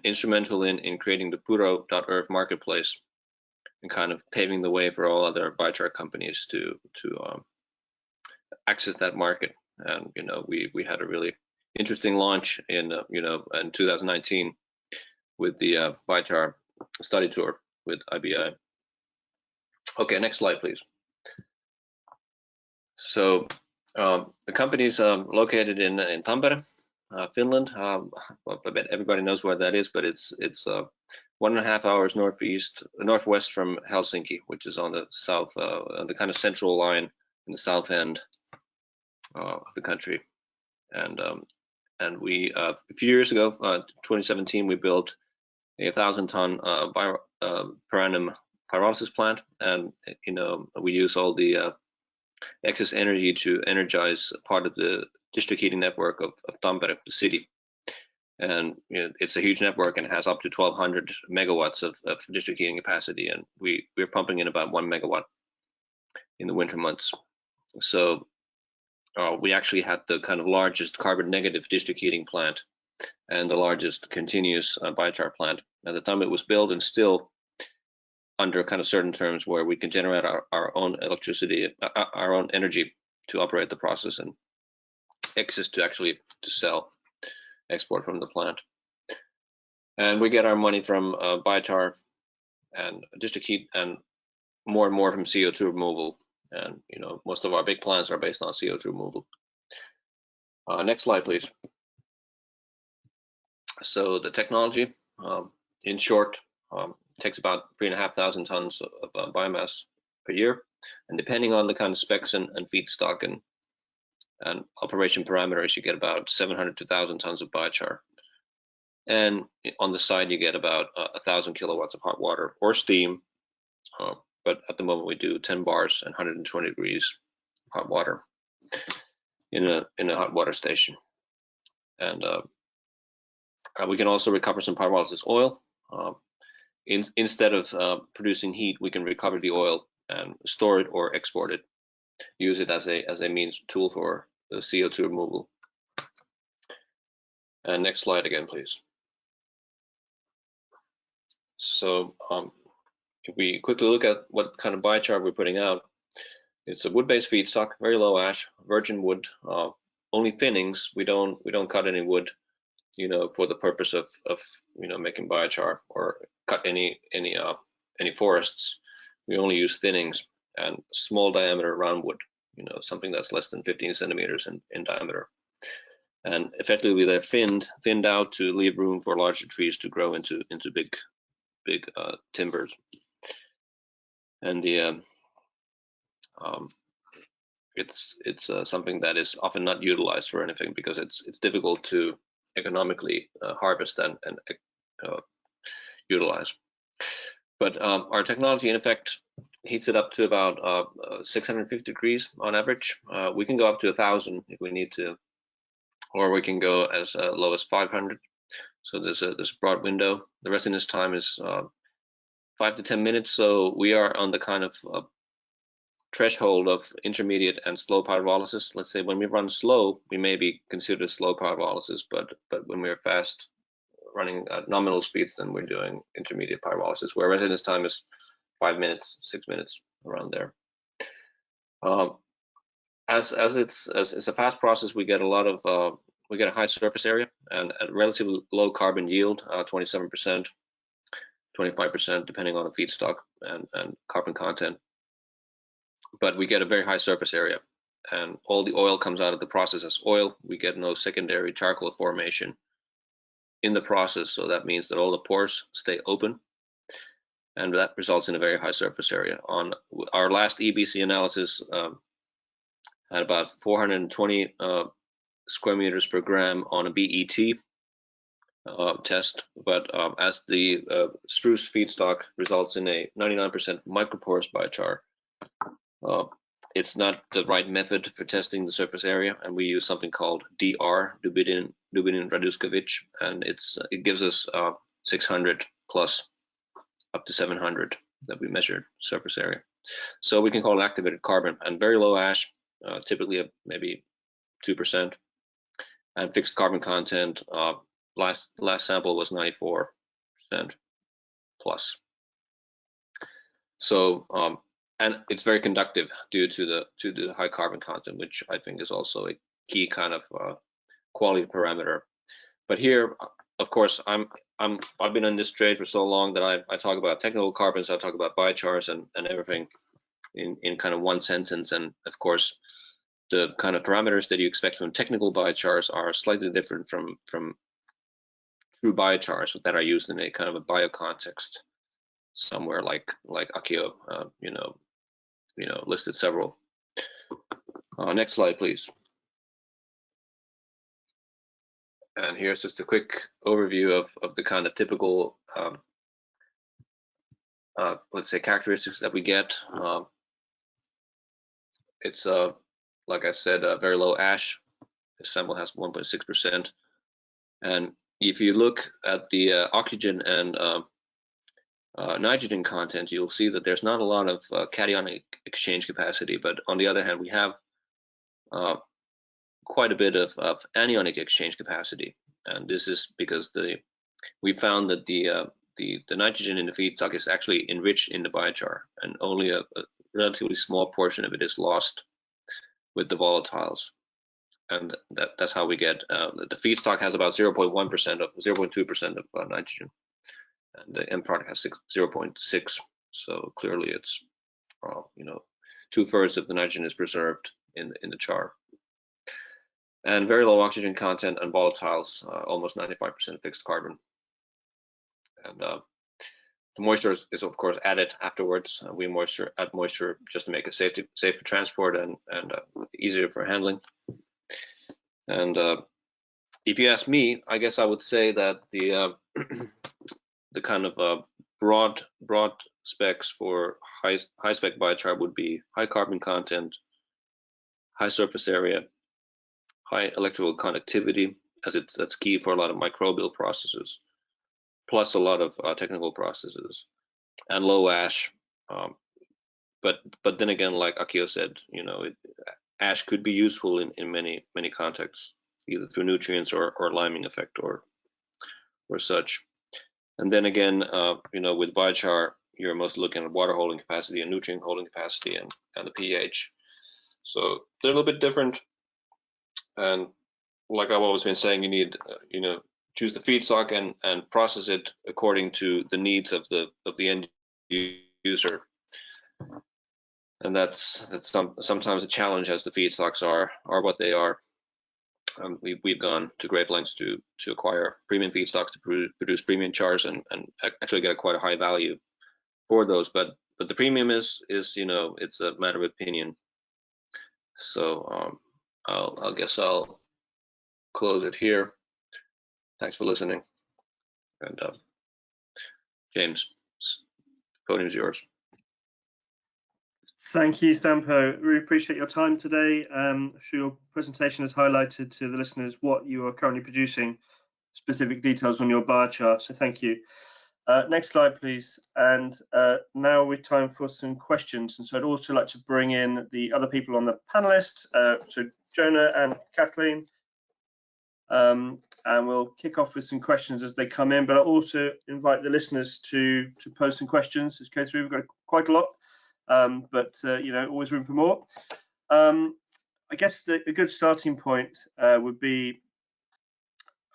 instrumental in creating the Puro.earth marketplace and kind of paving the way for all other biochar companies to access that market. And we had a really interesting launch in 2019 with the biochar study tour with IBI. Okay, next slide, please. So the company's located in Tampere, Finland. I bet everybody knows where that is, but it's 1.5 hours northwest from Helsinki, which is on the south, the kind of central line in the south end of the country. And we a few years ago, 2017, we built a 1,000-ton per annum pyrolysis plant, and we use all the excess energy to energize part of the district heating network of Tampere, the city. And it's a huge network, and it has up to 1,200 megawatts of district heating capacity, and we're pumping in about 1 megawatt in the winter months. So we actually had the kind of largest carbon negative district heating plant and the largest continuous biochar plant at the time it was built, and still under kind of certain terms where we can generate our own electricity, our own energy to operate the process, and excess to actually to sell, export from the plant. And we get our money from biochar and district heat, and more from CO2 removal. And most of our big plants are based on CO2 removal. Next slide, please. So the technology, in short, takes about 3,500 tons of biomass per year, and depending on the kind of specs and feedstock and operation parameters, you get about 700 to 1,000 tons of biochar. And on the side, you get about 1,000 kilowatts of hot water or steam. But at the moment, we do 10 bars and 120 degrees hot water in a hot water station. And we can also recover some pyrolysis oil. Instead of producing heat, we can recover the oil and store it or export it, use it as a means tool for the CO2 removal. And next slide again, please. So if we quickly look at what kind of biochar we're putting out, it's a wood-based feedstock, very low ash, virgin wood, only thinnings. We don't cut any wood, for the purpose of making biochar or cut any forests. We only use thinnings and small diameter round wood, something that's less than 15 centimeters in diameter. And effectively they're thinned out to leave room for larger trees to grow into big timbers. And the it's something that is often not utilized for anything because it's difficult to economically harvest and utilize. But our technology in effect heats it up to about 650 degrees on average. We can go up to 1,000 if we need to, or we can go as low as 500. So there's a broad window. The residence time is 5 to 10 minutes. So we are on the kind of threshold of intermediate and slow pyrolysis. Let's say when we run slow, we may be considered slow pyrolysis, but when we're fast running at nominal speeds, then we're doing intermediate pyrolysis, where residence time is 5 minutes, 6 minutes, around there. As it's a fast process, we get a lot of we get a high surface area and a relatively low carbon yield, 27%, 25%, depending on the feedstock and carbon content. But we get a very high surface area, and all the oil comes out of the process as oil. We get no secondary charcoal formation in the process, so that means that all the pores stay open, and that results in a very high surface area. On our last EBC analysis, had about 420 square meters per gram on a BET test, but as the spruce feedstock results in a 99% microporous biochar, it's not the right method for testing the surface area, and we use something called DR, Dubinin-Raduskovich, and it gives us 600 plus up to 700 that we measured surface area. So we can call it activated carbon, and very low ash, typically maybe 2%, and fixed carbon content. Last sample was 94% plus. So and it's very conductive due to the high carbon content, which I think is also a key kind of quality parameter. But here, of course, I've been in this trade for so long that I talk about technical carbons, I talk about biochars and everything in kind of one sentence. And of course, the kind of parameters that you expect from technical biochars are slightly different from true biochars that are used in a kind of a bio context somewhere like Akio, listed several. Next slide, please. And here's just a quick overview of the kind of typical, let's say, characteristics that we get. It's like I said, very low ash. This sample has 1.6%. And if you look at the oxygen and nitrogen content, you'll see that there's not a lot of cationic exchange capacity, but on the other hand, we have quite a bit of anionic exchange capacity, and this is because we found that the nitrogen in the feedstock is actually enriched in the biochar, and only a relatively small portion of it is lost with the volatiles, and that's how we get the feedstock has about 0.1% of 0.2% of nitrogen, and the end product has 0.6. So clearly, it's 2/3 of the nitrogen is preserved in the char, and very low oxygen content and volatiles, almost 95% fixed carbon, and the moisture is of course added afterwards. We add moisture just to make it safe for transport and easier for handling. And if you ask me, I guess I would say that the kind of broad specs for high spec biochar would be high carbon content, high surface area, high electrical conductivity, as that's key for a lot of microbial processes, plus a lot of technical processes, and low ash. But then again, like Akio said, ash could be useful in many contexts, either through nutrients or liming effect or such. And then again, with biochar, you're mostly looking at water holding capacity and nutrient holding capacity and the pH. So they're a little bit different. And like I've always been saying, you need, choose the feedstock and process it according to the needs of the end user. And that's sometimes a challenge, as the feedstocks are what they are. We've gone to great lengths to acquire premium feedstocks to produce premium chars and actually get quite a high value for those. But the premium is it's a matter of opinion. So I guess I'll close it here. Thanks for listening. And James, the podium's yours. Thank you, Thampo. Really appreciate your time today. I'm sure your presentation has highlighted to the listeners what you are currently producing, specific details on your biochar. So thank you. Next slide, please. And now we're time for some questions. And so I'd also like to bring in the other people on the panelists, so Jonah and Kathleen. And we'll kick off with some questions as they come in, but I'll also invite the listeners to post some questions as we go through. We've got quite a lot. But always room for more. I guess a good starting point would be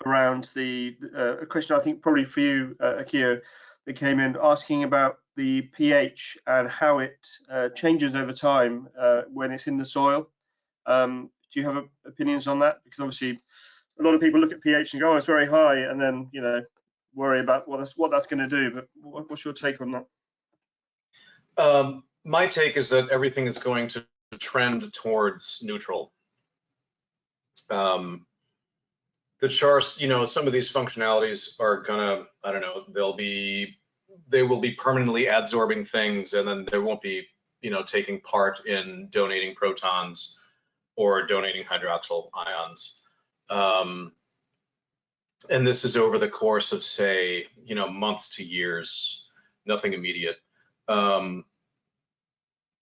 around a question I think probably for you, Akio, that came in asking about the pH and how it changes over time when it's in the soil. Do you have opinions on that? Because obviously a lot of people look at pH and go, oh, it's very high, and then worry about what that's going to do. But what's your take on that? My take is that everything is going to trend towards neutral. The chars, some of these functionalities are gonna, I don't know, they will be permanently adsorbing things, and then they won't be, taking part in donating protons or donating hydroxyl ions. And this is over the course of, say, months to years, nothing immediate.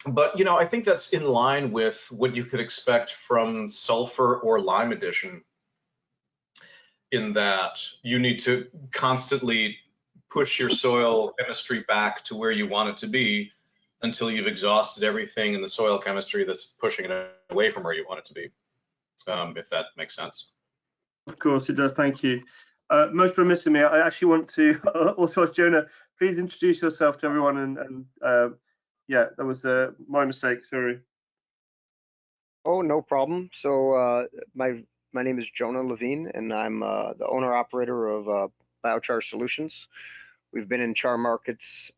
But I think that's in line with what you could expect from sulfur or lime addition, in that you need to constantly push your soil chemistry back to where you want it to be until you've exhausted everything in the soil chemistry that's pushing it away from where you want it to be, if that makes sense. Of course it does, thank you. Most remiss of me, I actually want to also ask Jonah, please introduce yourself to everyone and yeah, that was my mistake, sorry. Oh, no problem. So my name is Jonah Levine, and I'm the owner-operator of Biochar Solutions. We've been in char markets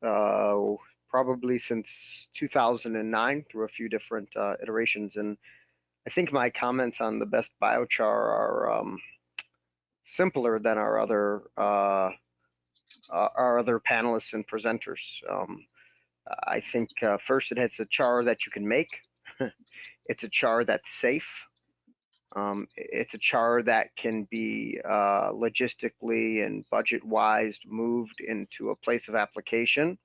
probably since 2009 through a few different iterations, and I think my comments on the best biochar are simpler than our other panelists and presenters. I think first, it's a char that you can make. It's a char that's safe. It's a char that can be logistically and budget-wise moved into a place of application.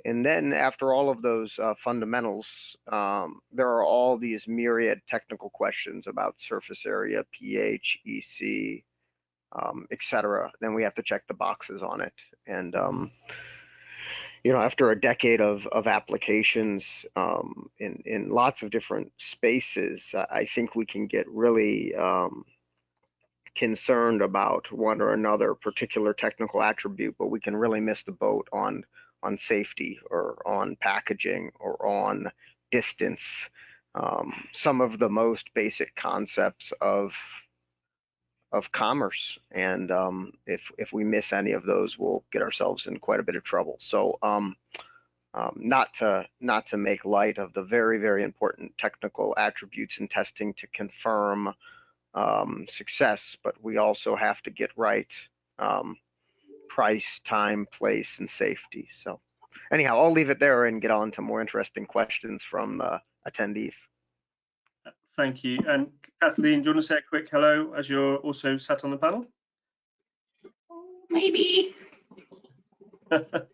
And then after all of those fundamentals, there are all these myriad technical questions about surface area, pH, EC, etc. Then we have to check the boxes on it. And after a decade of applications in lots of different spaces, I think we can get really concerned about one or another particular technical attribute, but we can really miss the boat on safety or on packaging or on distance. Some of the most basic concepts of commerce, and if we miss any of those, we'll get ourselves in quite a bit of trouble. So not to make light of the very, very important technical attributes in testing to confirm success, but we also have to get right price, time, place, and safety. So anyhow, I'll leave it there and get on to more interesting questions from attendees. Thank you. And Kathleen, do you want to say a quick hello as you're also sat on the panel? Maybe. Hold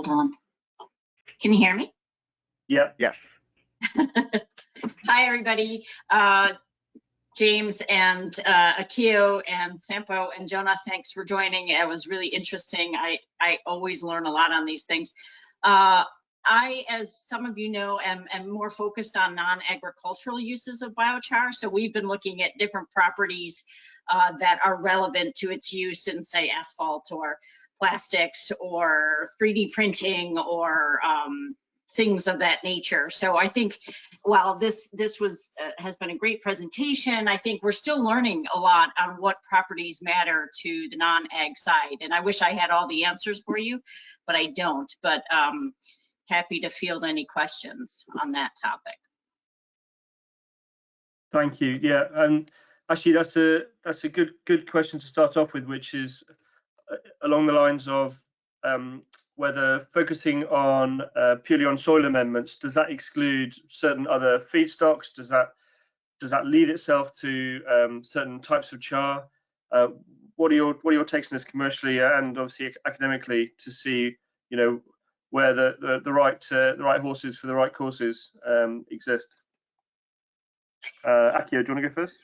on. Can you hear me? Yeah. Yes. Hi, everybody. James and Akio and Sampo and Jonah, thanks for joining. It was really interesting. I always learn a lot on these things. I, as some of you know, am more focused on non-agricultural uses of biochar. So we've been looking at different properties that are relevant to its use in, say, asphalt or plastics or 3D printing or things of that nature. So I think while this has been a great presentation, I think we're still learning a lot on what properties matter to the non-ag side. And I wish I had all the answers for you, but I don't. But happy to field any questions on that topic. Thank you. Yeah, and actually that's a good question to start off with, which is along the lines of whether focusing on purely on soil amendments, does that exclude certain other feedstocks? Does that lead itself to certain types of char? What are your takes on this commercially and obviously academically to see, you know, where the right horses for the right courses exist? Akio, do you want to go first?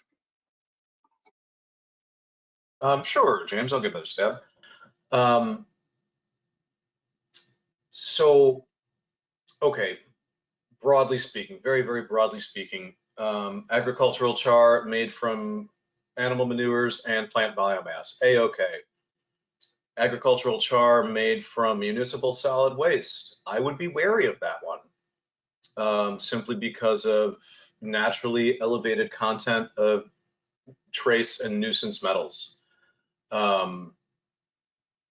Sure, James, I'll give it a stab. So, okay, broadly speaking, very, very broadly speaking, agricultural char made from animal manures and plant biomass, A-okay. Agricultural char made from municipal solid waste, I would be wary of that one, simply because of naturally elevated content of trace and nuisance metals,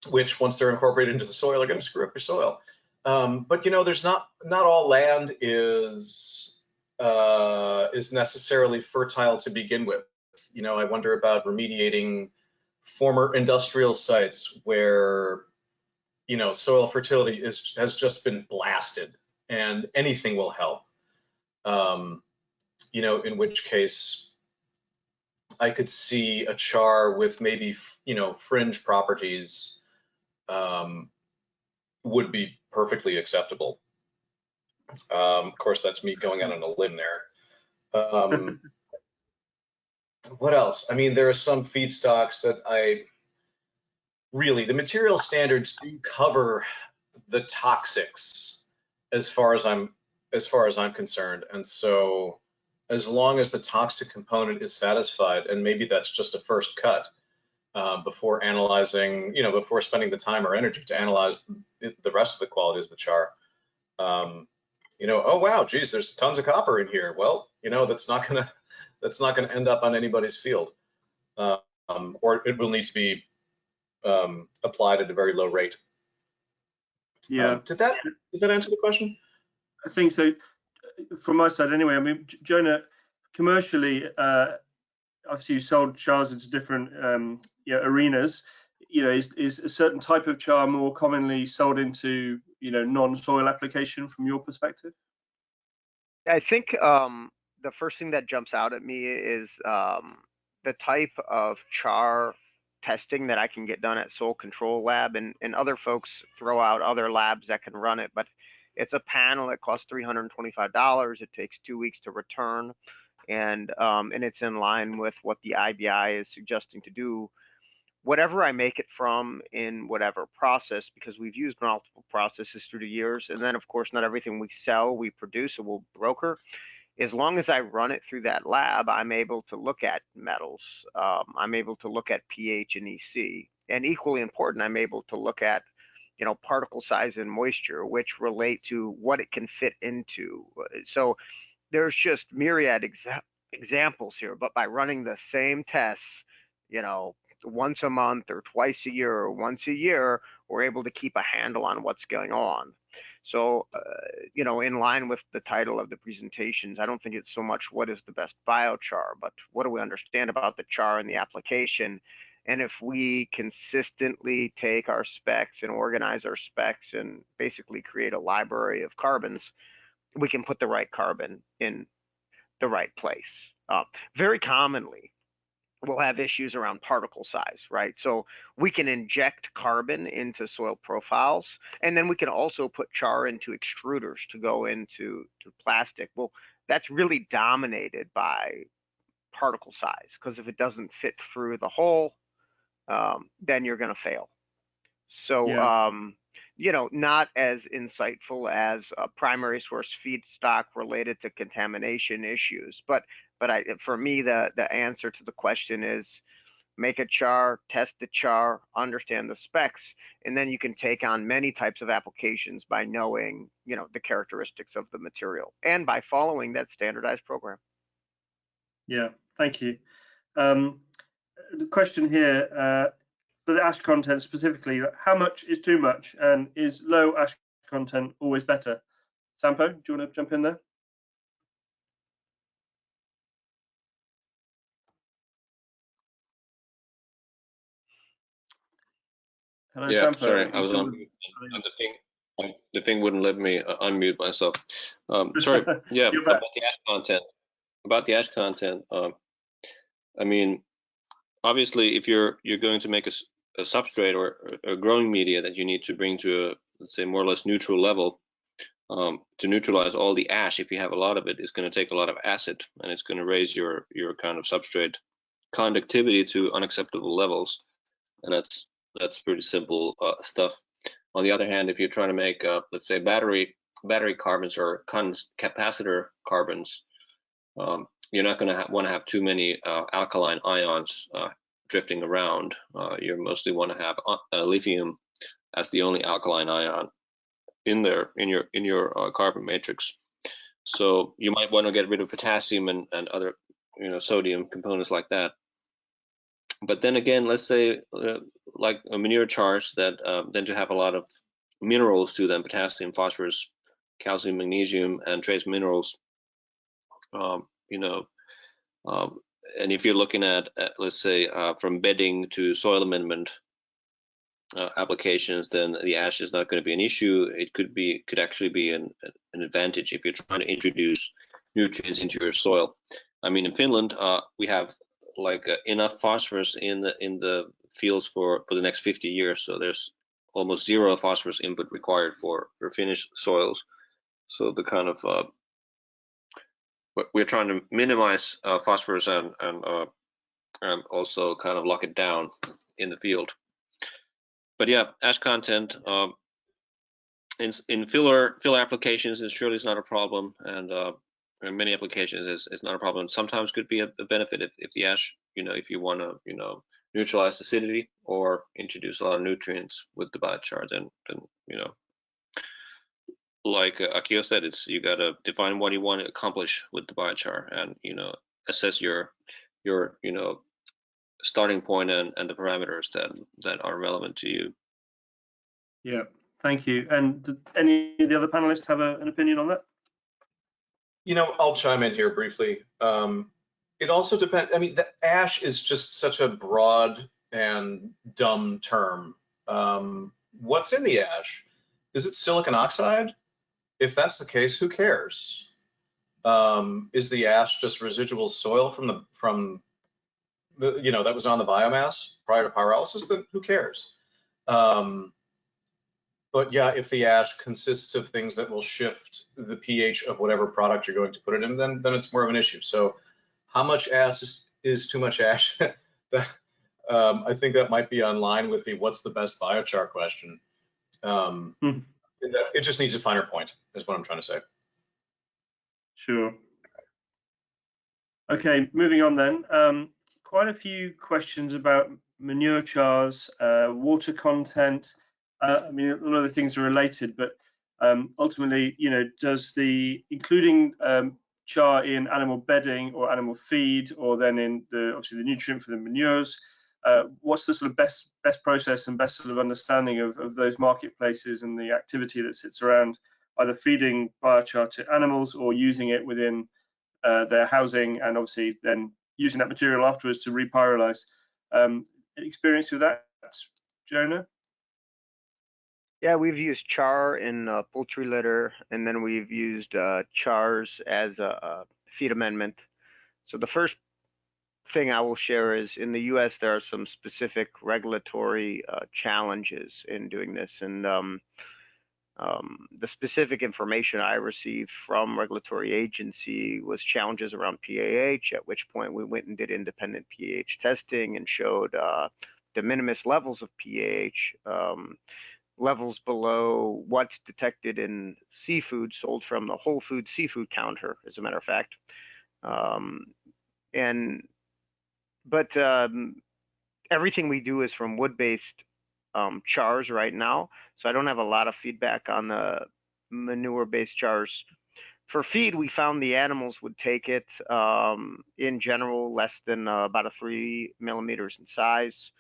which once they're incorporated into the soil are going to screw up your soil. But you know, there's not all land is necessarily fertile to begin with. You know, I wonder about remediating former industrial sites where, you know, soil fertility has just been blasted, and anything will help. You know, in which case I could see a char with maybe, you know, fringe properties would be perfectly acceptable. Of course, that's me going out on a limb there. What else? I mean, there are some feedstocks that the material standards do cover the toxics as far as I'm concerned. And so as long as the toxic component is satisfied, and maybe that's just a first cut, before analyzing, you know, before spending the time or energy to analyze the rest of the qualities of the char. You know, oh wow, geez, there's tons of copper in here. Well, you know, that's not gonna end up on anybody's field, or it will need to be applied at a very low rate. Yeah. Did that answer the question? I think so. From my side, anyway. I mean, Jonah, commercially, obviously you sold chars into different arenas. You know, is a certain type of char more commonly sold into, you know, non-soil application from your perspective? I think the first thing that jumps out at me is the type of char testing that I can get done at Soil Control Lab, and other folks throw out other labs that can run it, but it's a panel that costs $325. It takes 2 weeks to return, and it's in line with what the IBI is suggesting to do. Whatever I make it from in whatever process, because we've used multiple processes through the years, and then of course not everything we sell we produce or will broker. As long as I run it through that lab, I'm able to look at metals, I'm able to look at pH and EC, and equally important, I'm able to look at, you know, particle size and moisture, which relate to what it can fit into. So there's just myriad examples here, but by running the same tests, you know, once a month or twice a year or once a year, we're able to keep a handle on what's going on. So, you know, in line with the title of the presentations, I don't think it's so much what is the best biochar, but what do we understand about the char and the application. And if we consistently take our specs and organize our specs and basically create a library of carbons, we can put the right carbon in the right place. Very commonly, we'll have issues around particle size, right? So we can inject carbon into soil profiles, and then we can also put char into extruders to go into plastic. Well, that's really dominated by particle size, because if it doesn't fit through the hole, then you're going to fail. So, Yeah. you know, not as insightful as a primary source feedstock related to contamination issues, but for me, the answer to the question is make a char, test the char, understand the specs, and then you can take on many types of applications by knowing, you know, the characteristics of the material and by following that standardized program. Yeah, thank you. The question here, for the ash content specifically, how much is too much, and is low ash content always better? Sampo, do you want to jump in there? Hello, Yeah, Sampo. sorry, I was on mute, and the thing wouldn't let me unmute myself. Sorry. Yeah, You're back. about the ash content. I mean, obviously, if you're going to make a substrate or a growing media that you need to bring to a, let's say, more or less neutral level, to neutralize all the ash, if you have a lot of it, it's going to take a lot of acid, and it's going to raise your kind of substrate conductivity to unacceptable levels, and that's pretty simple stuff. On the other hand, if you're trying to make, let's say, battery carbons or capacitor carbons, you're not going to want to have too many alkaline ions drifting around. You mostly want to have lithium as the only alkaline ion in there in your carbon matrix. So you might want to get rid of potassium and other, you know, sodium components like that. But then again, let's say like manure chars that tend to have a lot of minerals to them: potassium, phosphorus, calcium, magnesium, and trace minerals. You know, and if you're looking at let's say from bedding to soil amendment applications, then the ash is not going to be an issue. It could actually be an advantage if you're trying to introduce nutrients into your soil. I mean, in Finland, we have like enough phosphorus in the fields for the next 50 years. So there's almost zero phosphorus input required for Finnish soils. So the kind of we're trying to minimize phosphorus and also kind of lock it down in the field. But yeah, ash content in filler applications is surely not a problem, and in many applications is not a problem. Sometimes could be a benefit if the ash, you know, if you want to, you know, neutralize acidity or introduce a lot of nutrients with the biochar, then you know, like Akio said, it's you got to define what you want to accomplish with the biochar, and you know, assess your you know, starting point and the parameters that are relevant to you. Yeah, thank you. And did any of the other panelists have an opinion on that? You know, I'll chime in here briefly. It also depends. I mean, the ash is just such a broad and dumb term. What's in the ash? Is it silicon oxide? If that's the case, who cares? Is the ash just residual soil from the you know, that was on the biomass prior to pyrolysis? Then who cares? But yeah, if the ash consists of things that will shift the pH of whatever product you're going to put it in, then it's more of an issue. So how much ash is too much ash? I think that might be on line with the what's the best biochar question. It just needs a finer point, is what I'm trying to say. Sure. Okay, moving on then. Quite a few questions about manure chars, water content. I mean, a lot of the things are related, but ultimately, you know, does the including char in animal bedding or animal feed, or then in the obviously the nutrient for the manures, what's the sort of best process and best sort of understanding of those marketplaces and the activity that sits around either feeding biochar to animals or using it within their housing, and obviously then using that material afterwards to repyrolize? Experience with that, Jonah? Yeah, we've used char in poultry litter, and then we've used chars as a feed amendment. So the first thing I will share is in the US, there are some specific regulatory challenges in doing this. And The specific information I received from regulatory agency was challenges around PAH, at which point we went and did independent pH testing and showed de minimis levels of pH, levels below what's detected in seafood sold from the Whole Foods seafood counter, as a matter of fact. Everything we do is from wood-based chars right now, so I don't have a lot of feedback on the manure-based chars. For feed, we found the animals would take it in general less than about a 3 millimeters in size.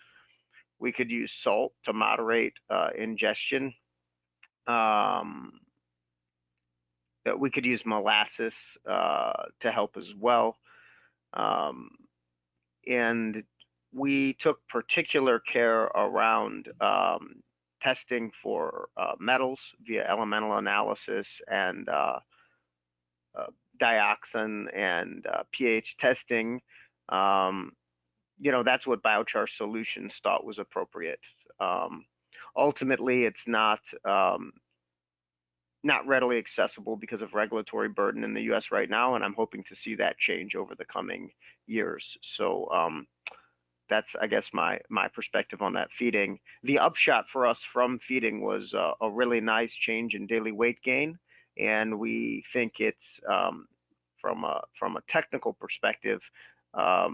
We could use salt to moderate ingestion. We could use molasses to help as well. And we took particular care around testing for metals via elemental analysis and dioxin and pH testing. That's what Biochar Solutions thought was appropriate. Ultimately, it's not readily accessible because of regulatory burden in the U.S. right now, and I'm hoping to see that change over the coming years. So that's, I guess, my perspective on that feeding. The upshot for us from feeding was a really nice change in daily weight gain, and we think it's from a technical perspective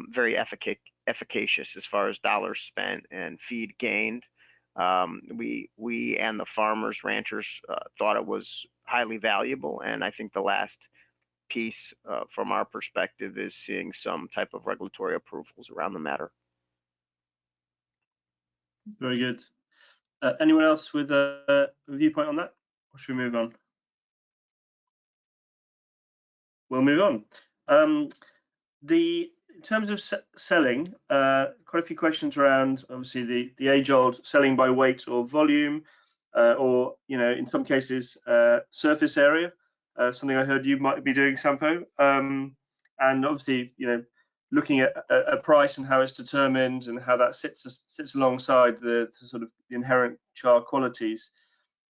very efficacious as far as dollars spent and feed gained. We and the farmers, ranchers thought it was highly valuable, and I think the last piece from our perspective is seeing some type of regulatory approvals around the matter. Very good. Anyone else with a viewpoint on that, or should we move on? We'll move on. In terms of selling, quite a few questions around obviously the age-old selling by weight or volume, or in some cases surface area. Something I heard you might be doing, Sampo, and obviously looking at a price and how it's determined and how that sits alongside the sort of inherent char qualities.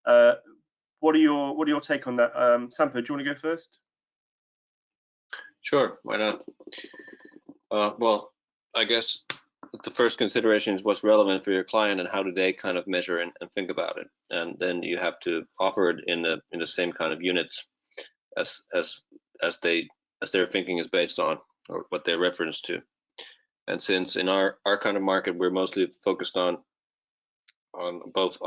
What are your take on that, Sampo? Do you want to go first? Sure, why not? Well, I guess the first consideration is what's relevant for your client and how do they kind of measure and think about it, and then you have to offer it in the same kind of units as their thinking is based on, or what they reference to. And since in our kind of market we're mostly focused on both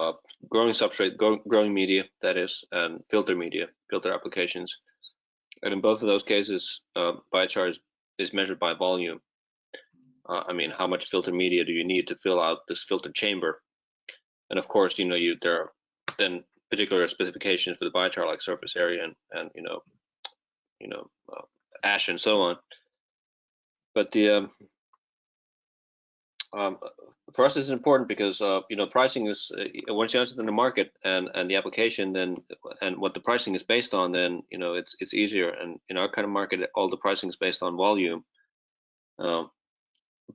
growing substrate, growing media, that is, and filter media, filter applications, and in both of those cases biochar is measured by volume. I mean, how much filter media do you need to fill out this filter chamber? And of course, there are then particular specifications for the biochar, like surface area and ash and so on. But the for us it's important because pricing is once you understand the market and the application, then and what the pricing is based on, then it's easier. And in our kind of market, all the pricing is based on volume.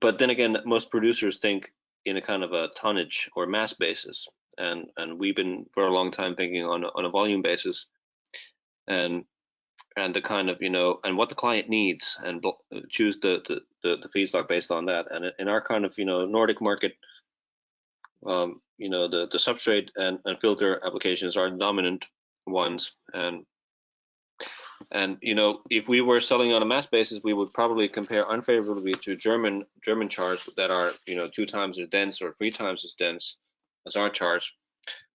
But then again, most producers think in a kind of a tonnage or mass basis, and we've been for a long time thinking on a volume basis, and the kind of and what the client needs, and choose the feedstock based on that. And in our kind of Nordic market, the substrate and filter applications are dominant ones, and if we were selling on a mass basis, we would probably compare unfavorably to German chars that are 2 times as dense or 3 times as dense as our chars.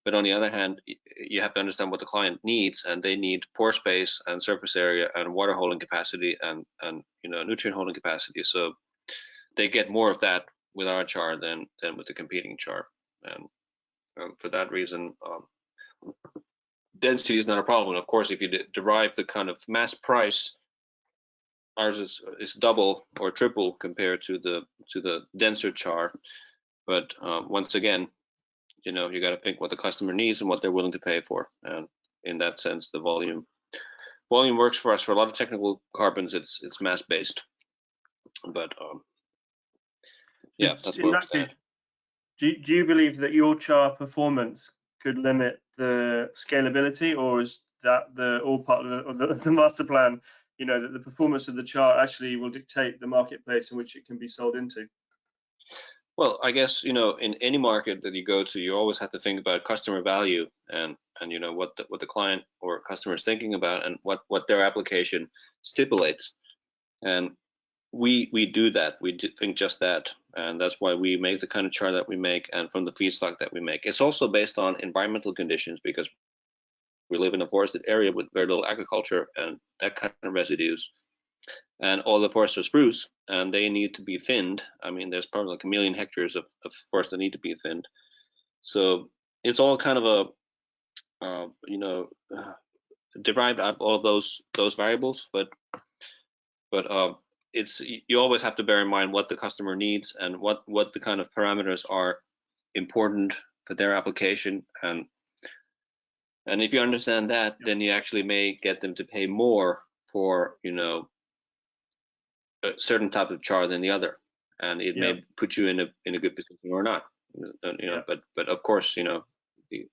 But on the other hand, you have to understand what the client needs, and they need pore space and surface area and water holding capacity and nutrient holding capacity. So they get more of that with our char than with the competing char, and for that reason, density is not a problem. Of course, if you derive the kind of mass price, ours is double or triple compared to the denser char. But once again, you got to think what the customer needs and what they're willing to pay for. And in that sense, the volume works for us. For a lot of technical carbons, it's mass based. But yeah, that's in that case, do you believe that your char performance could limit the scalability, or is that all part of the master plan? You know, that the performance of the char actually will dictate the marketplace in which it can be sold into. Well, I guess, you know, in any market that you go to, you always have to think about customer value and you know what the client or customer is thinking about and what their application stipulates. And we do that. We think just that, and that's why we make the kind of char that we make and from the feedstock that we make. It's also based on environmental conditions because we live in a forested area with very little agriculture and that kind of residues. And all the forests are spruce, and they need to be thinned. I mean, there's probably like 1 million hectares of forest that need to be thinned. So it's all kind of a, you know, derived out of all of those variables. But it's, you always have to bear in mind what the customer needs and what the kind of parameters are important for their application. And if you understand that, then you actually may get them to pay more for, you know, a certain type of char than the other, and it may put you in a good position or not. You know, but of course, you know, you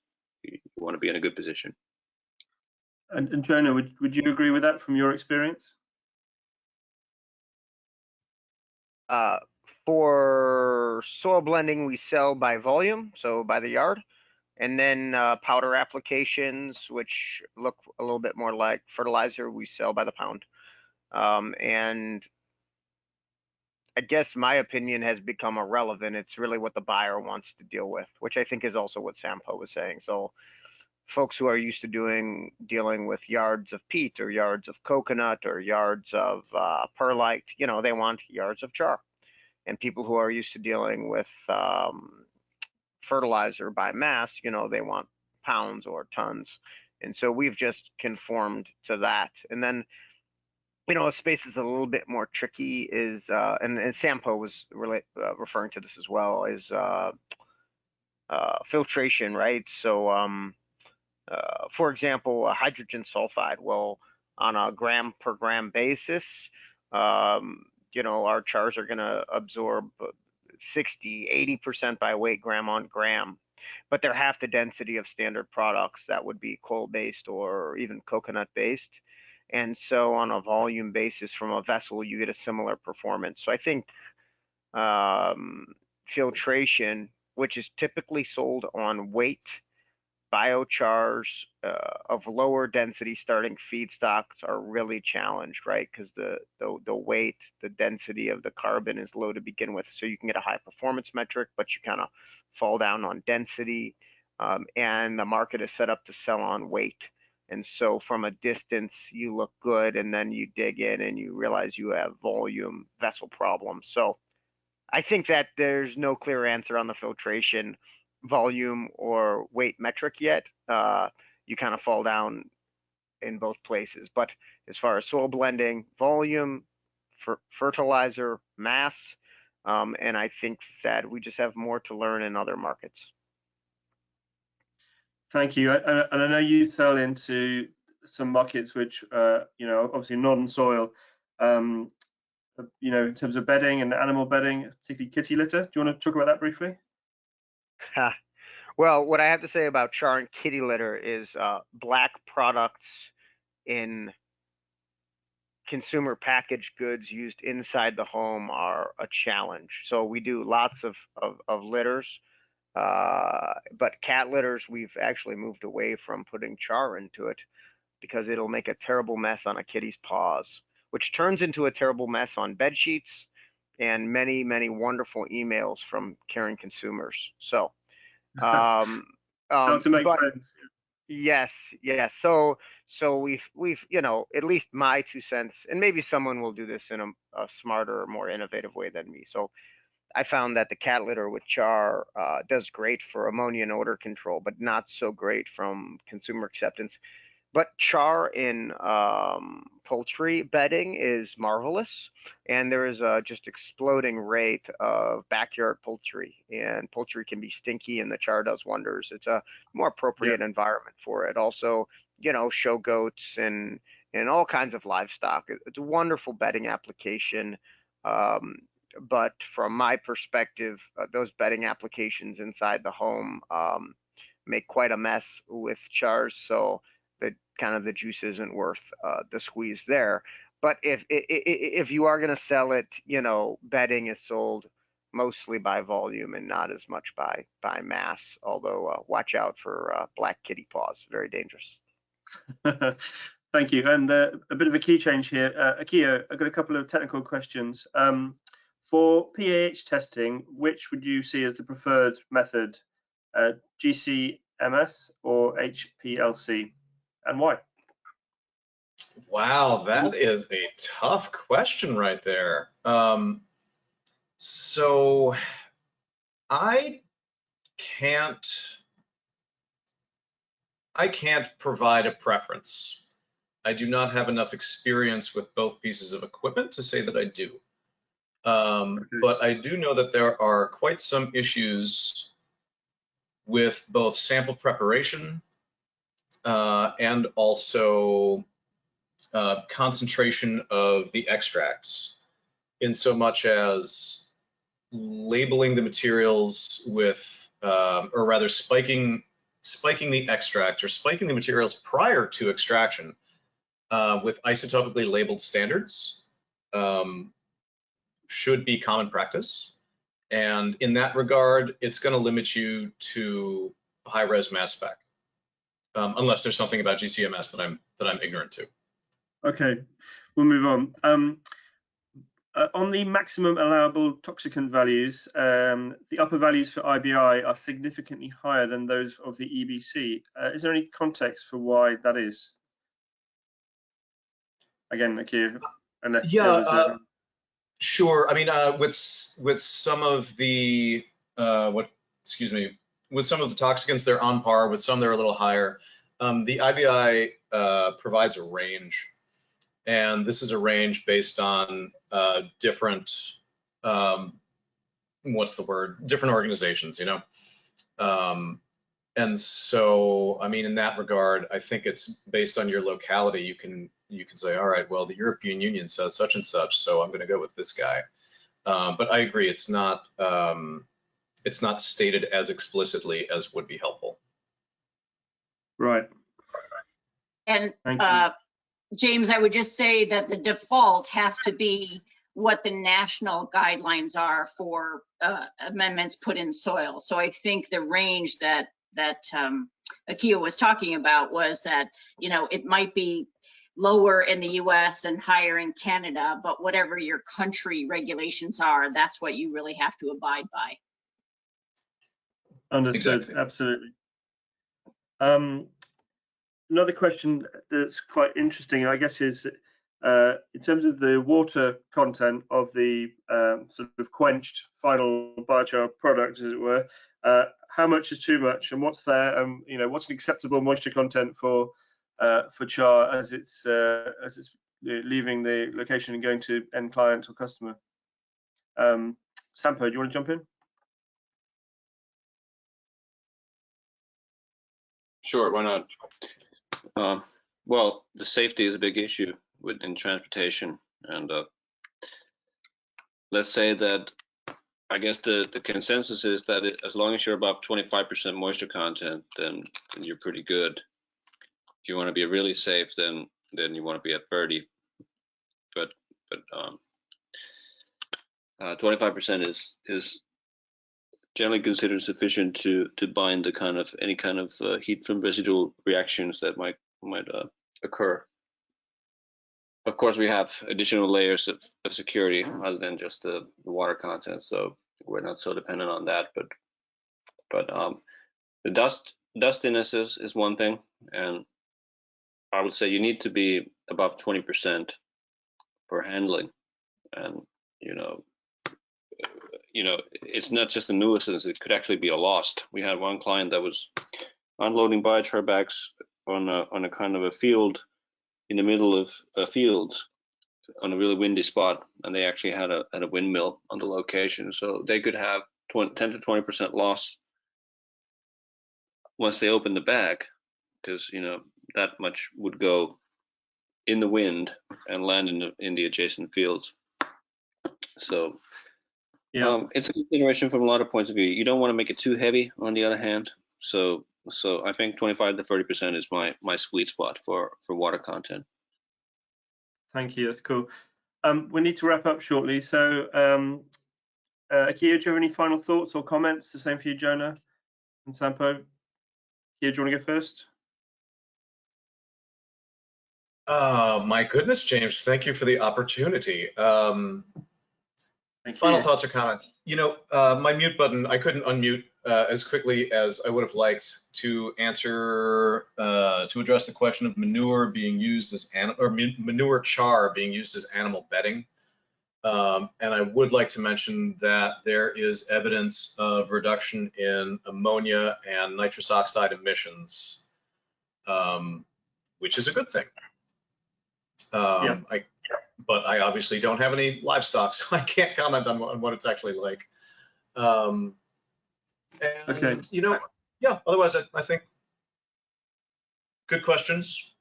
want to be in a good position. And Jonah, would you agree with that from your experience? For soil blending, we sell by volume, so by the yard, and then powder applications, which look a little bit more like fertilizer, we sell by the pound. And I guess my opinion has become irrelevant. It's really what the buyer wants to deal with, which I think is also what Sampo was saying. So folks who are used to dealing with yards of peat or yards of coconut or yards of perlite, you know, they want yards of char. And people who are used to dealing with fertilizer by mass, you know, they want pounds or tons. And so we've just conformed to that. And then, you know, a space is a little bit more tricky is, and Sampo was really referring to this as well, is filtration, right? So, for example, hydrogen sulfide, well, on a gram per gram basis, you know, our chars are going to absorb 60, 80% by weight, gram on gram, but they're half the density of standard products that would be coal-based or even coconut-based. And so on a volume basis from a vessel, you get a similar performance. So I think filtration, which is typically sold on weight, biochars of lower density starting feedstocks are really challenged, right? Because the weight, the density of the carbon is low to begin with. So you can get a high performance metric, but you kind of fall down on density. And the market is set up to sell on weight. And so from a distance, you look good, and then you dig in and you realize you have volume vessel problems. So I think that there's no clear answer on the filtration volume or weight metric yet. You kind of fall down in both places. But as far as soil blending, volume, fertilizer, mass, and I think that we just have more to learn in other markets. Thank you. And I know you sell into some markets which, you know, obviously non-soil, you know, in terms of bedding and animal bedding, particularly kitty litter. Do you want to talk about that briefly? Well, what I have to say about char and kitty litter is black products in consumer packaged goods used inside the home are a challenge. So we do lots of litters, but cat litters, we've actually moved away from putting char into it because it'll make a terrible mess on a kitty's paws, which turns into a terrible mess on bed sheets and many, many wonderful emails from caring consumers. So, How to make friends. Yes, yes. So we've you know, at least my 2 cents, and maybe someone will do this in a smarter, more innovative way than me. So I found that the cat litter with char does great for ammonia and odor control, but not so great from consumer acceptance. But char in poultry bedding is marvelous, and there is a just exploding rate of backyard poultry, and poultry can be stinky, and the char does wonders. It's a more appropriate environment for it. Also, you know, show goats and all kinds of livestock. It's a wonderful bedding application. But from my perspective, those bedding applications inside the home, make quite a mess with chars, so the kind of the juice isn't worth the squeeze there. But if you are going to sell it, you know, bedding is sold mostly by volume and not as much by mass. Although watch out for black kitty paws, very dangerous. Thank you. And a bit of a key change here. Akio, I've got a couple of technical questions. For PAH testing, which would you see as the preferred method, GCMS or HPLC, and why? Wow, that is a tough question right there. So I can't provide a preference. I do not have enough experience with both pieces of equipment to say that I do. But I do know that there are quite some issues with both sample preparation and also concentration of the extracts, in so much as labeling the materials with, or rather spiking the extract or spiking the materials prior to extraction with isotopically labeled standards should be common practice. And in that regard, it's going to limit you to high-res mass spec, unless there's something about GCMS that I'm ignorant to. Okay, we'll move on. On the maximum allowable toxicant values, the upper values for IBI are significantly higher than those of the EBC. Is there any context for why that is? Again, Akio, unless sure. I mean, with some of the with some of the toxicants, they're on par. With some, they're a little higher. The IBI provides a range, and this is a range based on different different organizations, you know. And so, I mean, in that regard, I think it's based on your locality. You can say, all right, well, the European Union says such and such, so I'm going to go with this guy. But I agree, it's not stated as explicitly as would be helpful. Right. And James, I would just say that the default has to be what the national guidelines are for amendments put in soil. So I think the range that Akio was talking about was that, you know, it might be lower in the US and higher in Canada, but whatever your country regulations are, that's what you really have to abide by. Understood, exactly. Absolutely. Another question that's quite interesting, I guess, is in terms of the water content of the sort of quenched final biochar product, as it were, how much is too much, and what's there? You know, what's an acceptable moisture content for char as it's leaving the location and going to end client or customer? Sampo, do you want to jump in? Sure, why not? Well, the safety is a big issue in transportation, and let's say that I guess the consensus is that as long as you're above 25% moisture content, then you're pretty good. If you want to be really safe, then you want to be at 30. But 25% is generally considered sufficient to bind the kind of any kind of heat from residual reactions that might occur. Of course, we have additional layers of security other than just the water content, so we're not so dependent on that. But the dustiness is one thing, and I would say you need to be above 20% for handling, and you know, it's not just a nuisance; it could actually be a loss. We had one client that was unloading biochar bags on a kind of a field in the middle of a field on a really windy spot, and they actually had a windmill on the location, so they could have 10 to 20% loss once they opened the bag, because you know that much would go in the wind and land in the adjacent fields. So yeah, it's a consideration from a lot of points of view. You don't want to make it too heavy, on the other hand. So So I think 25 to 30% is my sweet spot for water content. Thank you. That's cool. We need to wrap up shortly. So, Akio, do you have any final thoughts or comments? The same for you, Jonah and Sampo. Akio, do you want to go first? My goodness, James, thank you for the opportunity. Final thoughts or comments? You know, my mute button, I couldn't unmute as quickly as I would have liked to answer, to address the question of manure being used as manure char being used as animal bedding. And I would like to mention that there is evidence of reduction in ammonia and nitrous oxide emissions, which is a good thing. But I obviously don't have any livestock, so I can't comment on what it's actually like. And, okay. You know, yeah, otherwise I think good questions.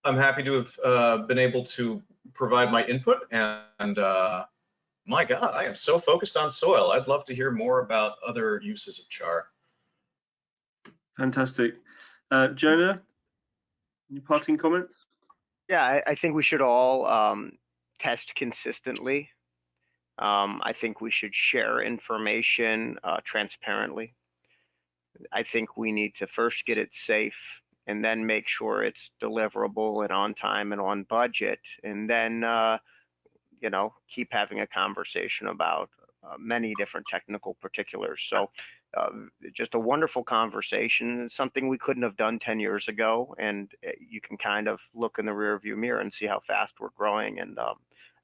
I'm happy to have been able to provide my input, and my God, I am so focused on soil. I'd love to hear more about other uses of char. Fantastic. Jonah, any parting comments? Yeah, I think we should all test consistently. I think we should share information transparently. I think we need to first get it safe and then make sure it's deliverable and on time and on budget, and then you know, keep having a conversation about many different technical particulars. So just a wonderful conversation, something we couldn't have done 10 years ago, and you can kind of look in the rearview mirror and see how fast we're growing, and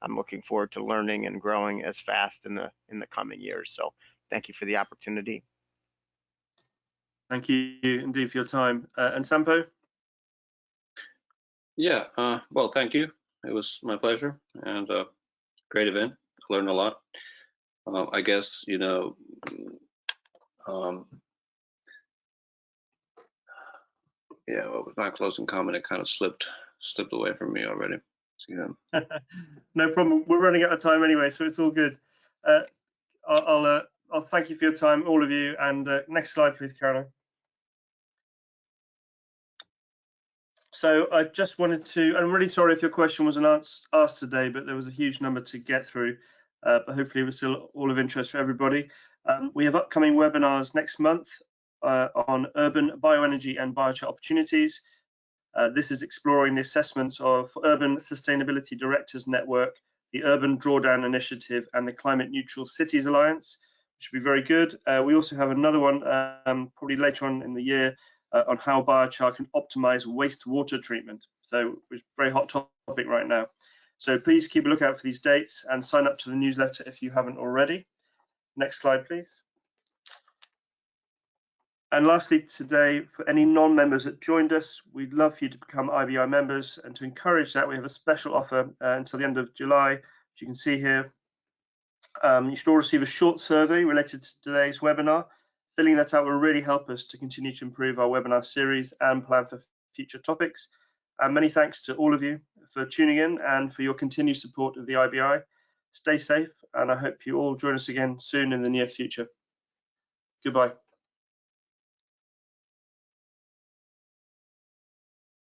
I'm looking forward to learning and growing as fast in the coming years. So thank you for the opportunity. Thank you indeed for your time. And Sampo? Yeah, well, thank you. It was my pleasure, and great event. I learned a lot. I guess, you know, yeah, well, with my closing comment, it kind of slipped away from me already. So, yeah. No problem. We're running out of time anyway, so it's all good. I'll thank you for your time, all of you. And next slide, please, Caroline. So I just wanted to, I'm really sorry if your question wasn't asked today, but there was a huge number to get through, but hopefully it was still all of interest for everybody. We have upcoming webinars next month on urban bioenergy and biochar opportunities. This is exploring the assessments of Urban Sustainability Directors Network, the Urban Drawdown Initiative, and the Climate Neutral Cities Alliance, which will be very good. We also have another one probably later on in the year on how biochar can optimize wastewater treatment. So it's a very hot topic right now. So please keep a lookout for these dates and sign up to the newsletter if you haven't already. Next slide, please. And lastly, today, for any non-members that joined us, we'd love for you to become IBI members, and to encourage that, we have a special offer until the end of July, which you can see here. You should all receive a short survey related to today's webinar. Filling that out will really help us to continue to improve our webinar series and plan for future topics. And many thanks to all of you for tuning in and for your continued support of the IBI. Stay safe, and I hope you all join us again soon in the near future. Goodbye.